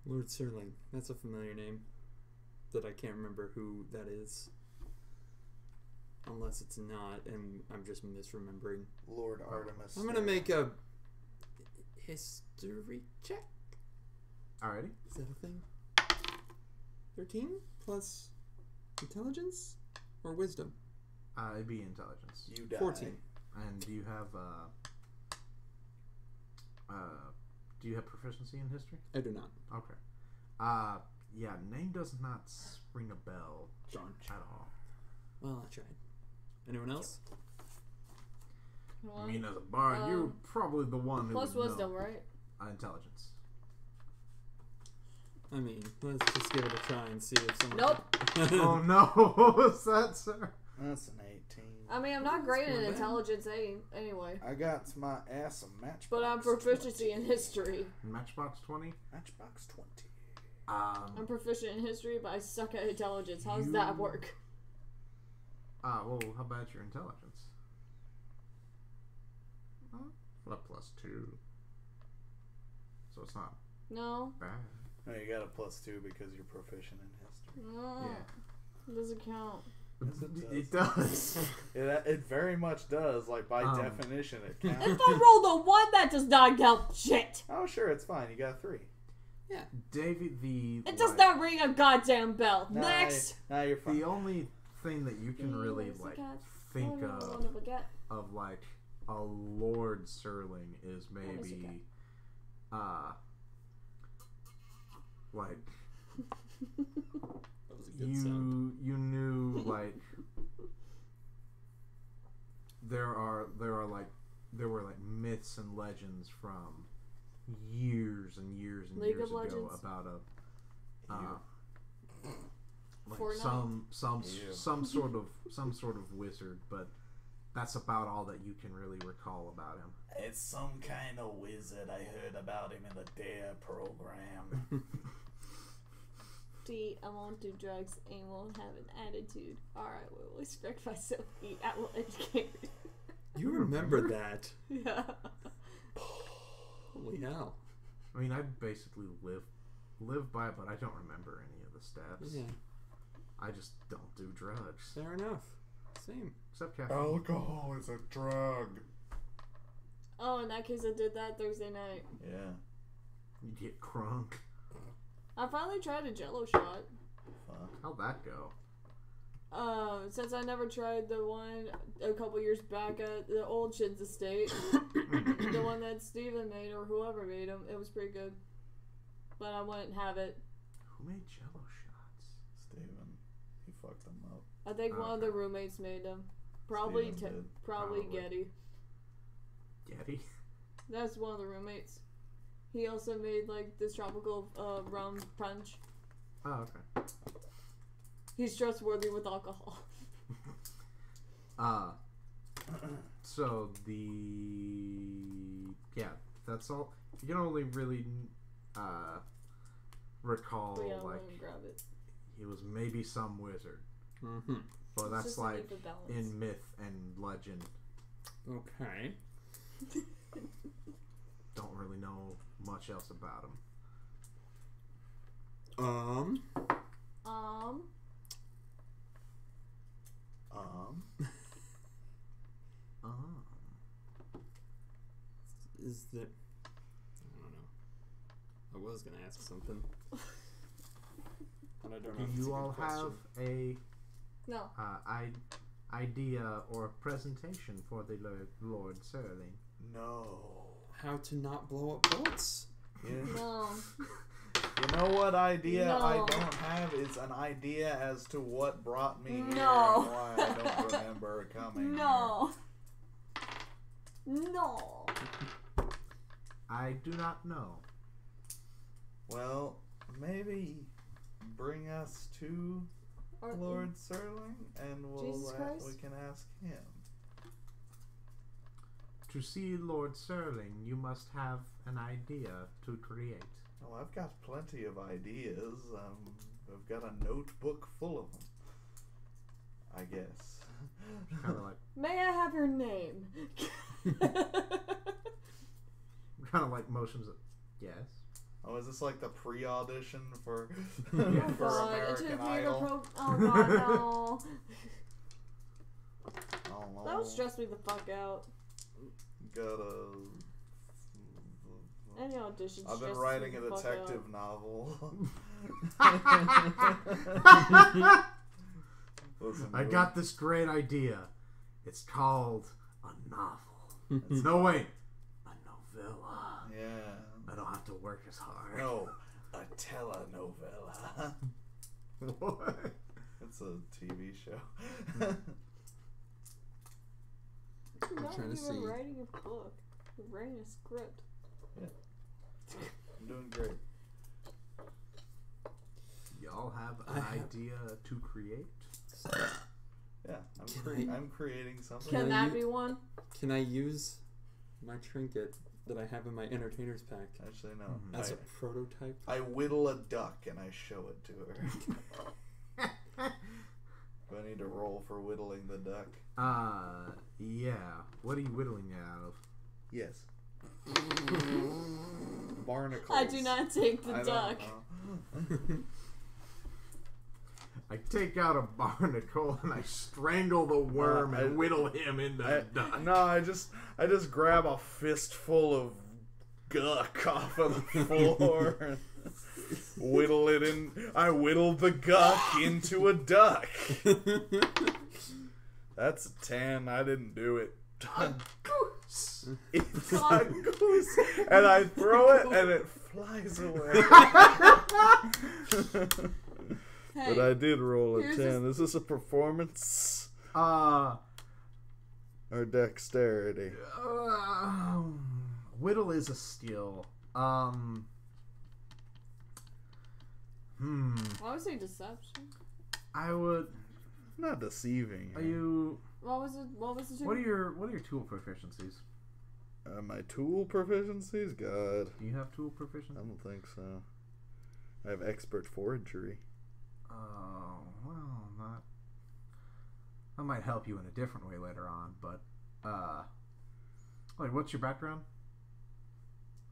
Lord Serling. That's a familiar name that I can't remember who that is. Unless it's not, and I'm just misremembering. Lord Artemis. I'm going to make a history check. Alrighty. Is that a thing? 13 plus intelligence or wisdom? It'd be intelligence. You die. 14. And do you have proficiency in history? I do not. Okay. Yeah, name does not ring a bell at all. Well, I tried. Anyone else? I mean, as a bard, you're probably the one who plus would wisdom, know. right? Intelligence. I mean, let's just give it a try and see if someone... Nope. Oh no, what was that, sir? That's an 18. I mean, I'm not great in not bad. intelligence anyway. I got my ass a matchbox. But I'm proficiency 20. in history. Matchbox 20? Matchbox 20. I'm proficient in history, but I suck at intelligence. How does that work? Well, how about your intelligence? What, +2? So it's not No. bad. No, you got a +2 because you're proficient in history. No. Yeah. It doesn't count. Yes, It does. It very much does. Like, by definition, it counts. If I rolled a 1, that does not count shit. Oh, sure, it's fine. You got 3. Yeah. Davey, It does not ring a goddamn bell. Next. Nah, you're fine. The only thing that you can really think of like a Lord Serling is maybe like That was a good sound. you knew like there were like myths and legends from years and years and League years of ago Legends? about like Fortnite? some sort of wizard, but that's about all that you can really recall about him. It's some kind of wizard. I heard about him in the DARE program. D, I won't do drugs and won't have an attitude. Alright, will respect myself. E, I will educate. You remember that? Yeah. Holy hell. I mean, I basically live by it, but I don't remember any of the steps. Yeah. I just don't do drugs. Fair enough. Same. Except caffeine. Alcohol is a drug. Oh, in that case, I did that Thursday night. Yeah. You get crunk. I finally tried a Jello shot. Fuck. How'd that go? Since I never tried the one a couple years back at the old Shin's estate, the one that Steven made or whoever made them, it was pretty good. But I wouldn't have it. Who made Jello shots? Steven. He fucked them up. I think one of the roommates made them. Probably, Steven did. probably Probably. Getty. Getty? That's one of the roommates. He also made like this tropical rum punch. Oh, okay. He's trustworthy with alcohol. So that's all. You can only really recall But yeah, like let him grab it. he was maybe some wizard, Mm-hmm. but It's that's just a like need for balance. in myth and legend. Okay. Don't really know much else about him. Is there... I don't know. I was going to ask something. And I don't know if Do it's a you good all question. have a No. idea or presentation for the Lord Serling? No. How to not blow up boats? Yeah. No. You know what idea No. I don't have is an idea as to what brought me here and No. why I don't remember coming. No. No. I do not know. Well, maybe bring us to Or- Lord Serling, and Jesus Christ? we can ask him. To see Lord Serling, you must have an idea to create. Oh, I've got plenty of ideas. I've got a notebook full of them. I guess. Kind of like, May I have your name? motions of yes. Oh, is this like the pre-audition for Oh for god, American Idol? Oh god, no. Oh no. That would stress me the fuck out. Gotta. Any auditions. I've been stresses writing me a the fuck detective out. novel. Listen, I got this great idea. It's called a novel. No, wait. A novella. Yeah. I don't have to work as hard. No, a telenovela. What? It's a TV show. You're not trying to even see. writing a book. You're writing a script. I'm doing great. Y'all have I an have- idea to create? Yeah, I'm creating something. Can Can that you- be one? Can I use my trinket that I have in my entertainer's pack Actually, no. Mhm. as a prototype? I whittle a duck and I show it to her. Do I need to roll for whittling the duck? Yeah. What are you whittling it out of? Yes. Barnacles. I do not take the I don't duck. know. I take out a barnacle and I strangle the worm and whittle him into a duck. No, I just grab a fistful of guck off of the floor and whittle it in. I whittled the guck into a duck. That's a 10. I didn't do it. A goose. It's a goose, and I throw it and it flies away. Hey, But I did roll a here's 10. Is this a performance Uh, or dexterity? Whittle is a skill. I would say deception. I would. Not deceiving. Are you? What was it? What was the What are your tool proficiencies? My tool proficiencies? God, Do you have tool I proficiency? don't think so. I have expert forgery. Oh, well, not. That might help you in a different way later on, but like, what's your background?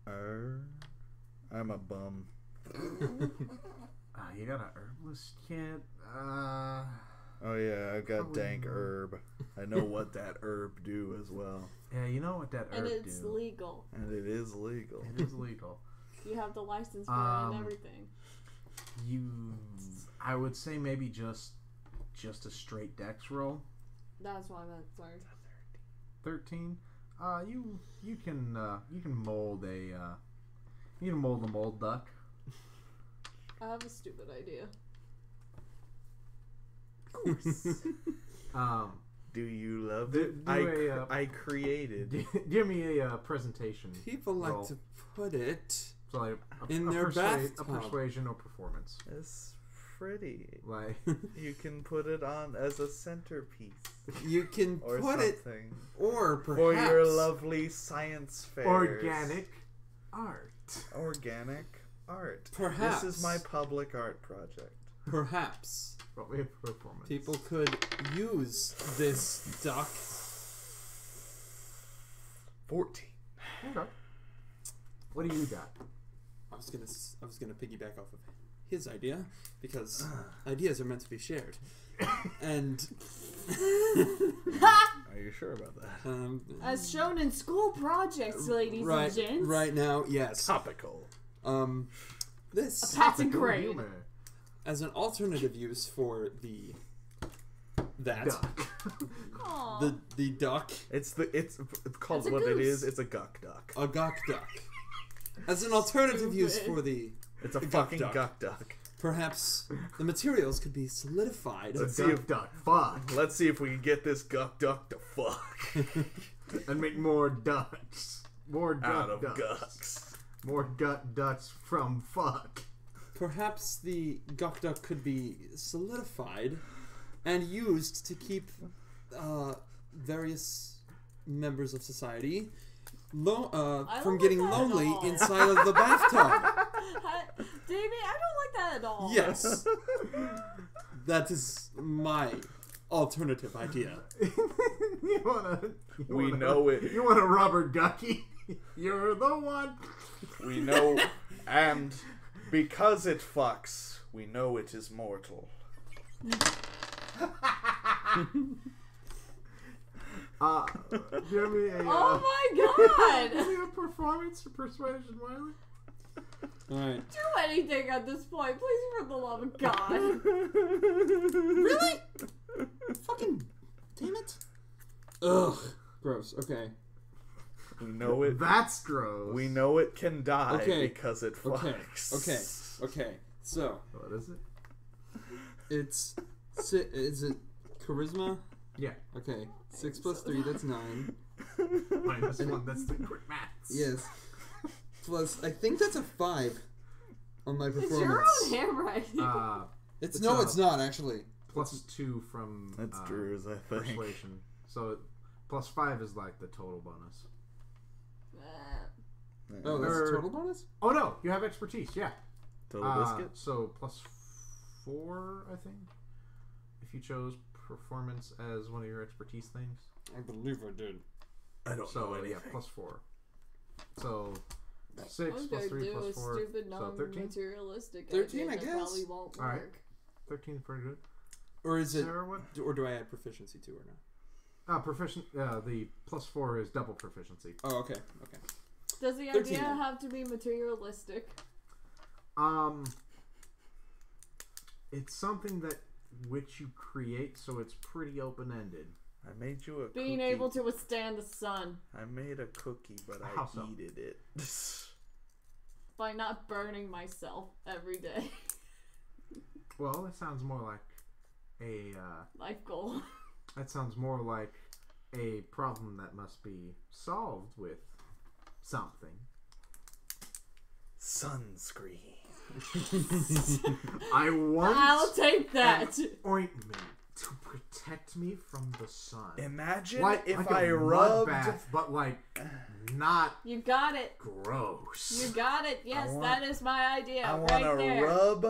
I'm a bum. You got an herbalist kit. Oh yeah, I've got Probably dank not. herb. I know what that herb do as well, Yeah, you know what that herb And it's do. legal. and it is legal. It is legal. You have the license for it and everything. I would say maybe just a straight dex roll. That's why I meant. Sorry. 13. You can mold a mold duck. I have a stupid idea. Do you love Do- it? do I created. Give me a presentation. People like roll. to put it So like in a their a bathtub. persuasion or performance. It's pretty. Like You can put it on as a centerpiece You can or put it, something or perhaps for your lovely science fairs. organic art. Organic art. Perhaps. This is my public art project. perhaps Probably a performance. people could use this duck. 14. Okay. What do you got? I was gonna piggyback off of his idea because ideas are meant to be shared, and Are you sure about that? As shown in school projects, ladies and gents. right now, yes. Topical. This Passing Good grade. humor. as an alternative use for that. duck. Aw. The duck. It's called It's a what it goose. is. It's a guck duck. A gawk duck. As an alternative use Stupid. for the... It's a The fucking guck guck duck. Perhaps the materials could be solidified. Let's Duck, see if duck, fuck. let's see if we can get this guck duck to fuck And make more ducks. More duck out of ducks. gucks. More duck ducks from fuck. Perhaps the gawk duck could be solidified and used to keep various members of society from like getting that at lonely all. inside of the bathtub. Davey, I don't like that at all. Yes. That is my alternative idea. You wanna know it. You want a rubber ducky? You're the one. We know, and because it fucks, we know it is mortal. Give me a. Oh my Give god! me a performance or persuasion, Wiley. Alright. Do anything at this point, please, for the love of God. Really? Fucking damn it. Ugh. Gross. Okay. We know it. That's gross. We know it can die Okay. because it fucks. Okay. So, What is it? it's... Is it charisma? Yeah. Okay. 6 plus 3, that's 9. Minus one. That's the quick maths. Yes. Plus, I think that's a 5 on my It's your performance. own handwriting. It's It's no, a- it's not actually. Plus 2 from. That's Drew's, I think. Persuasion. So plus 5 is like the total bonus. Oh, that's a Or- total bonus? Oh no, you have expertise. Yeah. Total biscuit. So plus 4, I think. If you chose performance as one of your expertise things. I believe I did. I don't know So anything. yeah, plus 4. So I 6 was plus gonna 3 do plus a 4. stupid So 13. non-materialistic 13, idea I that guess. probably won't All right. work. 13 is pretty good. Or is it? Sarah, what? Or do I add proficiency to or not? Proficient. The plus 4 is double proficiency. Oh, okay. Does the 13 idea then. have to be materialistic? It's something that which you create, so it's pretty open ended. I made you a Being cookie. able to withstand the sun I made a cookie, but How I so? eated it. by not burning myself every day. Well, that sounds more like a. Life goal. That sounds more like a problem that must be solved with something. Sunscreen. I want I'll take that. an ointment to protect me from the sun. Imagine Like if like I a mud rubbed. bath, but like not You got it. gross. You got it. Yes, want- that is my idea. I want right to there. rub.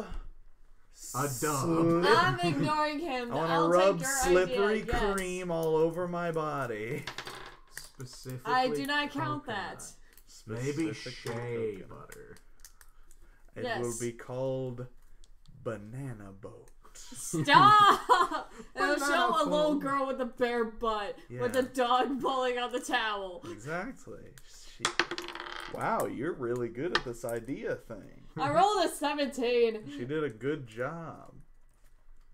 A dub. I'm ignoring him. I want I'll to rub take your slippery idea, yes. cream all over my body. Specifically, I do not count that. coconut. Maybe Specifically shea coconut. butter. It Yes. will be called Banana Boat. Stop! It'll Banana show a little phone. girl with a bare butt with a Yeah. dog pulling on the towel. Exactly. Wow, you're really good at this idea thing. I rolled a 17. She did a good job.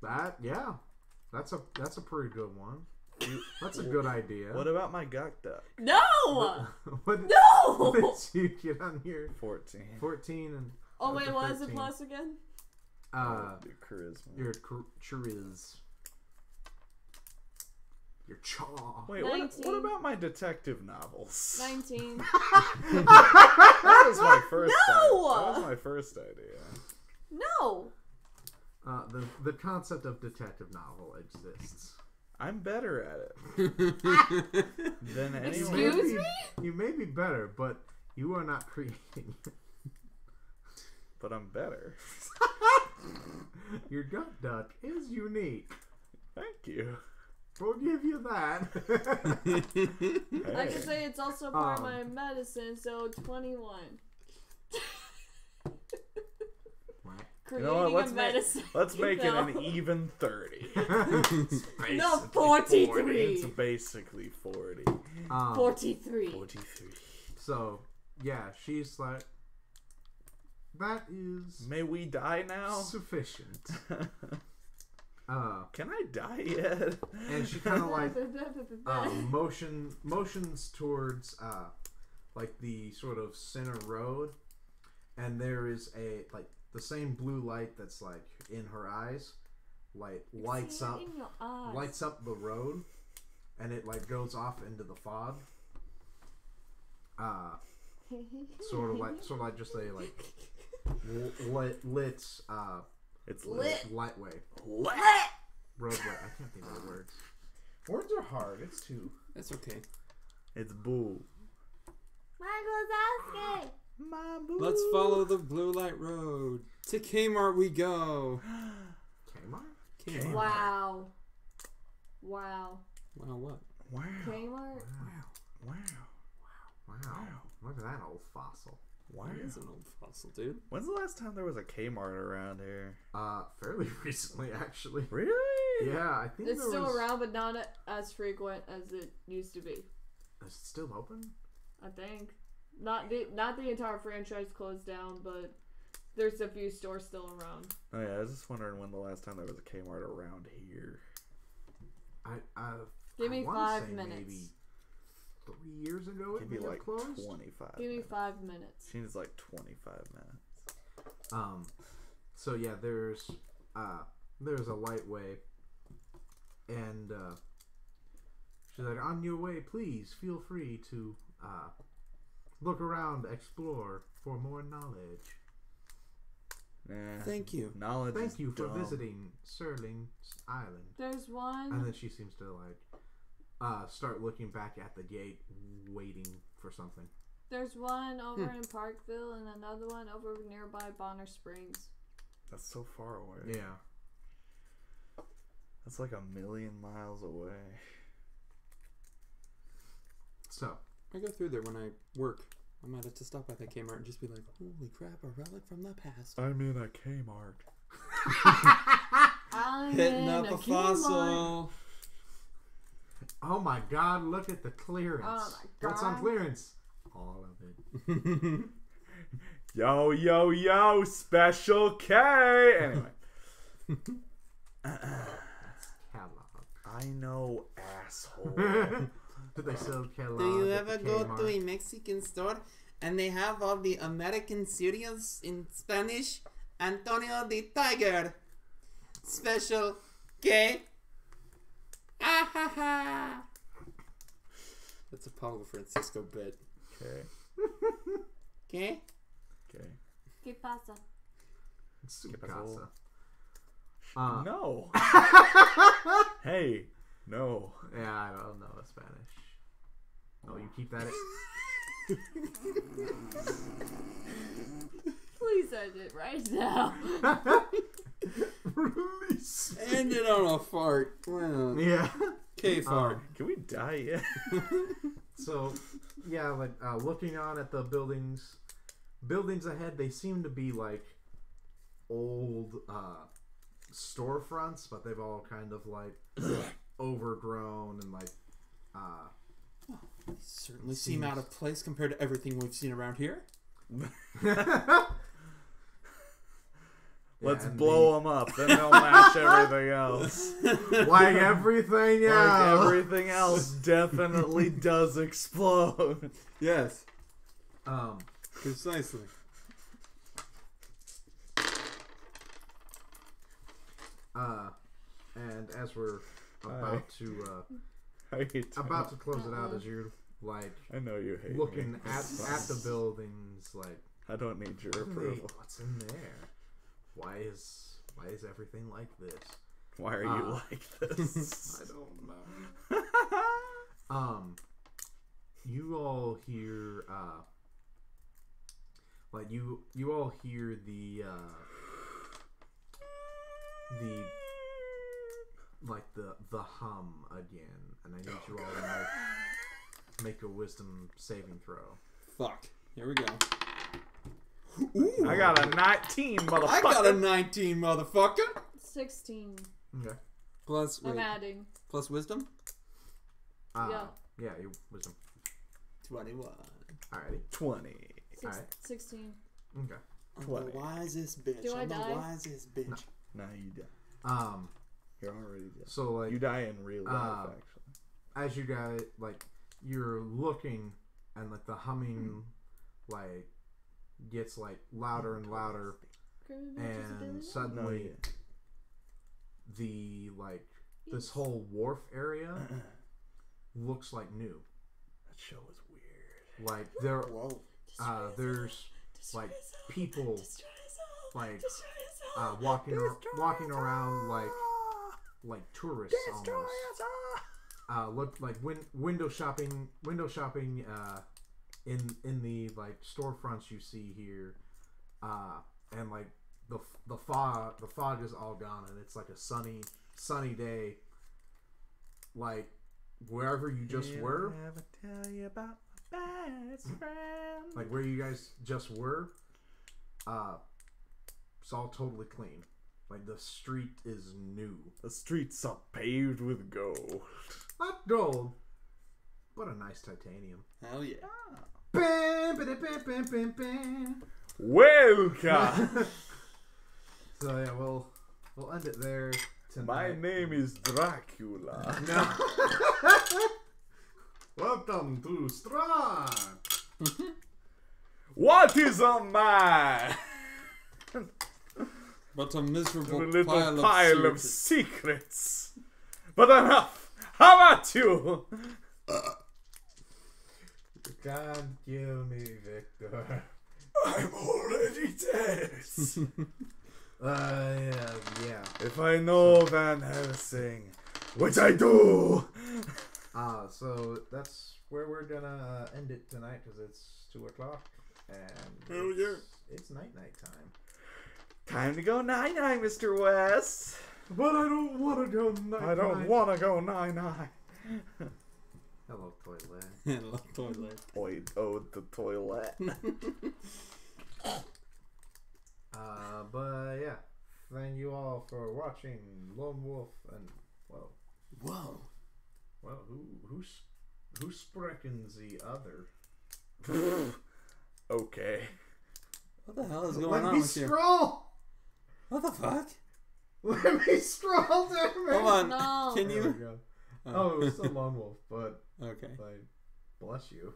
That's a pretty good one. That's a good idea. What about my guck duck? No! What No! did you get on here? 14. 14 and Oh wait, what is the 13. plus again? Do charisma. Your chariz. Your chaw. Wait, what 19. about my detective novels? 19. That was my first. No! That was my first idea. No! The concept of detective novel exists. I'm better at it than anyone. Excuse me? You may be better, but you are not creating. But I'm better. Your gut duck is unique. Thank you. We'll give you that. I Hey. can say it's also part of my medicine, so 21. You know what? Creating a medicine. Let's make it No. an even 30. No, 43. It's basically 40. 43. 43. So, yeah, she's like, that is May we die now? sufficient. Can I die yet? And she kind of like motions towards like the sort of center road, and there is a like the same blue light that's like in her eyes, lights up the road, and it like goes off into the fog. Sort of like just a like lit It's lit. lightway. Lit. Roadway. I can't think of the words. Words are hard. It's too. That's okay. It's boo. Michael Zowski! My boo. Let's follow the blue light road. To Kmart we go. Kmart? Wow. Wow. Wow, what? Wow. Kmart? Wow. Wow. Look at that old fossil. Wow. That is an old fossil, dude. When's the last time there was a Kmart around here? Fairly recently, actually. Really? Yeah, I think It's still around, but not as frequent as it used to be. Is it still open? I think. Not the entire franchise closed down, but there's a few stores still around. Oh yeah, I was just wondering when the last time there was a Kmart around here. Give me I wanna 5 say minutes. Maybe 3 years ago it Maybe may have like closed. 25 Give me minutes. 5 minutes. She needs like 25 minutes. So yeah, there's a light way, and she's like, on your way, please feel free to look around, explore for more knowledge. Nah, Thank you. Knowledge. Thank you for dumb. visiting Serling Island. There's one. And then she seems to like start looking back at the gate, waiting for something. There's one over in Parkville and another one over nearby Bonner Springs. That's so far away. Yeah. That's like 1,000,000 miles away. So I go through there when I work. I might have to stop at that Kmart and just be like, holy crap, a relic from the past. I'm in a Kmart. I'm Hitting in up a fossil. oh my God! Look at the clearance. Oh my What's on God. clearance? All of it. Yo, yo, yo, Special K! Anyway. Catalog. I know, asshole. Do they sell catalog? Do you at ever the go Kmart? to a Mexican store and they have all the American cereals in Spanish? Antonio the Tiger. Special K. Ah ha ha. That's a Pablo Francisco bit. Okay. Okay? Okay. ¿Qué pasa? Su ¿Qué pasó? casa. No. Hey. No. Yeah, I don't know Spanish. Oh, you keep that. Please end it right now. Release. Ended on a fart. Well, Yeah. K fart. Can we die yet? So, yeah, like looking on at the buildings ahead, they seem to be like old storefronts, but they've all kind of like overgrown and like Certainly seem out of place compared to everything we've seen around here. Let's and blow them up, then they'll match everything else. like everything else. Like everything else definitely does explode. Yes, Um, precisely. and as we're about to I hate about to close it out, as you're like I know you hate looking me. at the buildings, like I don't need your wait, approval. what's in there? Why is everything like this? Why are you like this? I don't know. You all hear like you all hear the like the hum again, and I need you all to make a wisdom saving throw. Fuck. Here we go. I got a 19, motherfucker. I got a 19, motherfucker. 16. Okay. Plus, I'm wait, adding. plus wisdom? Yeah. Yeah, your wisdom. 21. Alrighty. 20. Alright. 16. Okay. I'm 20. the wisest bitch. Do I I'm die? the wisest bitch. No, you don't. You're already dead. So like You die in real life, actually. as you guys like you're looking and like the humming like gets like louder and louder, and suddenly the like this whole wharf area looks like new. That show is weird. Like there's like people like walking around like tourists almost. Look like window shopping in the like storefronts you see here, and like the fog is all gone, and it's like a sunny day, like wherever you just were. Never tell you about my best friend. Like where you guys just were, it's all totally clean. Like the street is new. The streets are paved with gold. Not gold, but a nice titanium. Hell yeah. Bam, bam, bam, bam, bam, bam. Welcome. So yeah, we'll end it there My tonight. name is Dracula. No. Welcome to Strahd. What is a man? But a miserable A little pile, pile of of secrets. secrets. But enough. How about you? You can't kill me, Victor. I'm already dead. Yeah. If I know Van Helsing, which I do. So that's where we're gonna end it tonight because it's 2:00 and Hell yeah. it's night time. Time to go night-night, Mr. West. But I don't want to go night. I don't want to go night-night. Hello, toilet. Hello, toilet. The toilet. But yeah, thank you all for watching Lone Wolf and Whoa. well, who sprechen the other? Okay. What the hell is going Let on me with you? scroll. What the fuck? Let me scroll, damn it. Hold on. No. Can There you? we go. Oh, it was still Lone Wolf, but Okay. like, bless you.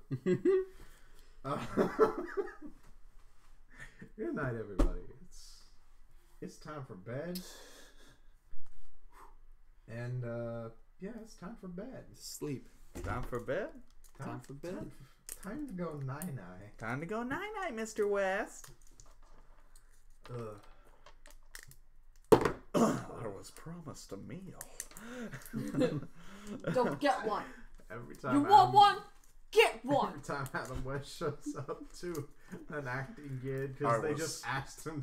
Good night, everybody. It's time for bed, and yeah, it's time for bed. Sleep. Time for bed? Time for bed. Time to go night-night. Time to go night-night, Mr. West. I was promised a meal. Don't get one. Every time You want one? Get one. Every time Adam West shows up to an acting gig I because they was- just asked him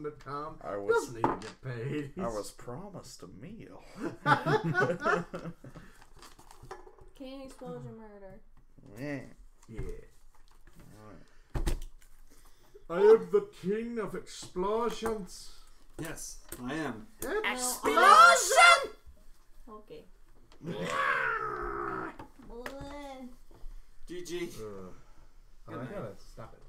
to come. I was- Doesn't even get paid. I was promised a meal. King explosion murder. Yeah. I am the king of explosions. Yes, I am. Explosion! Okay. GG. I gotta stop it.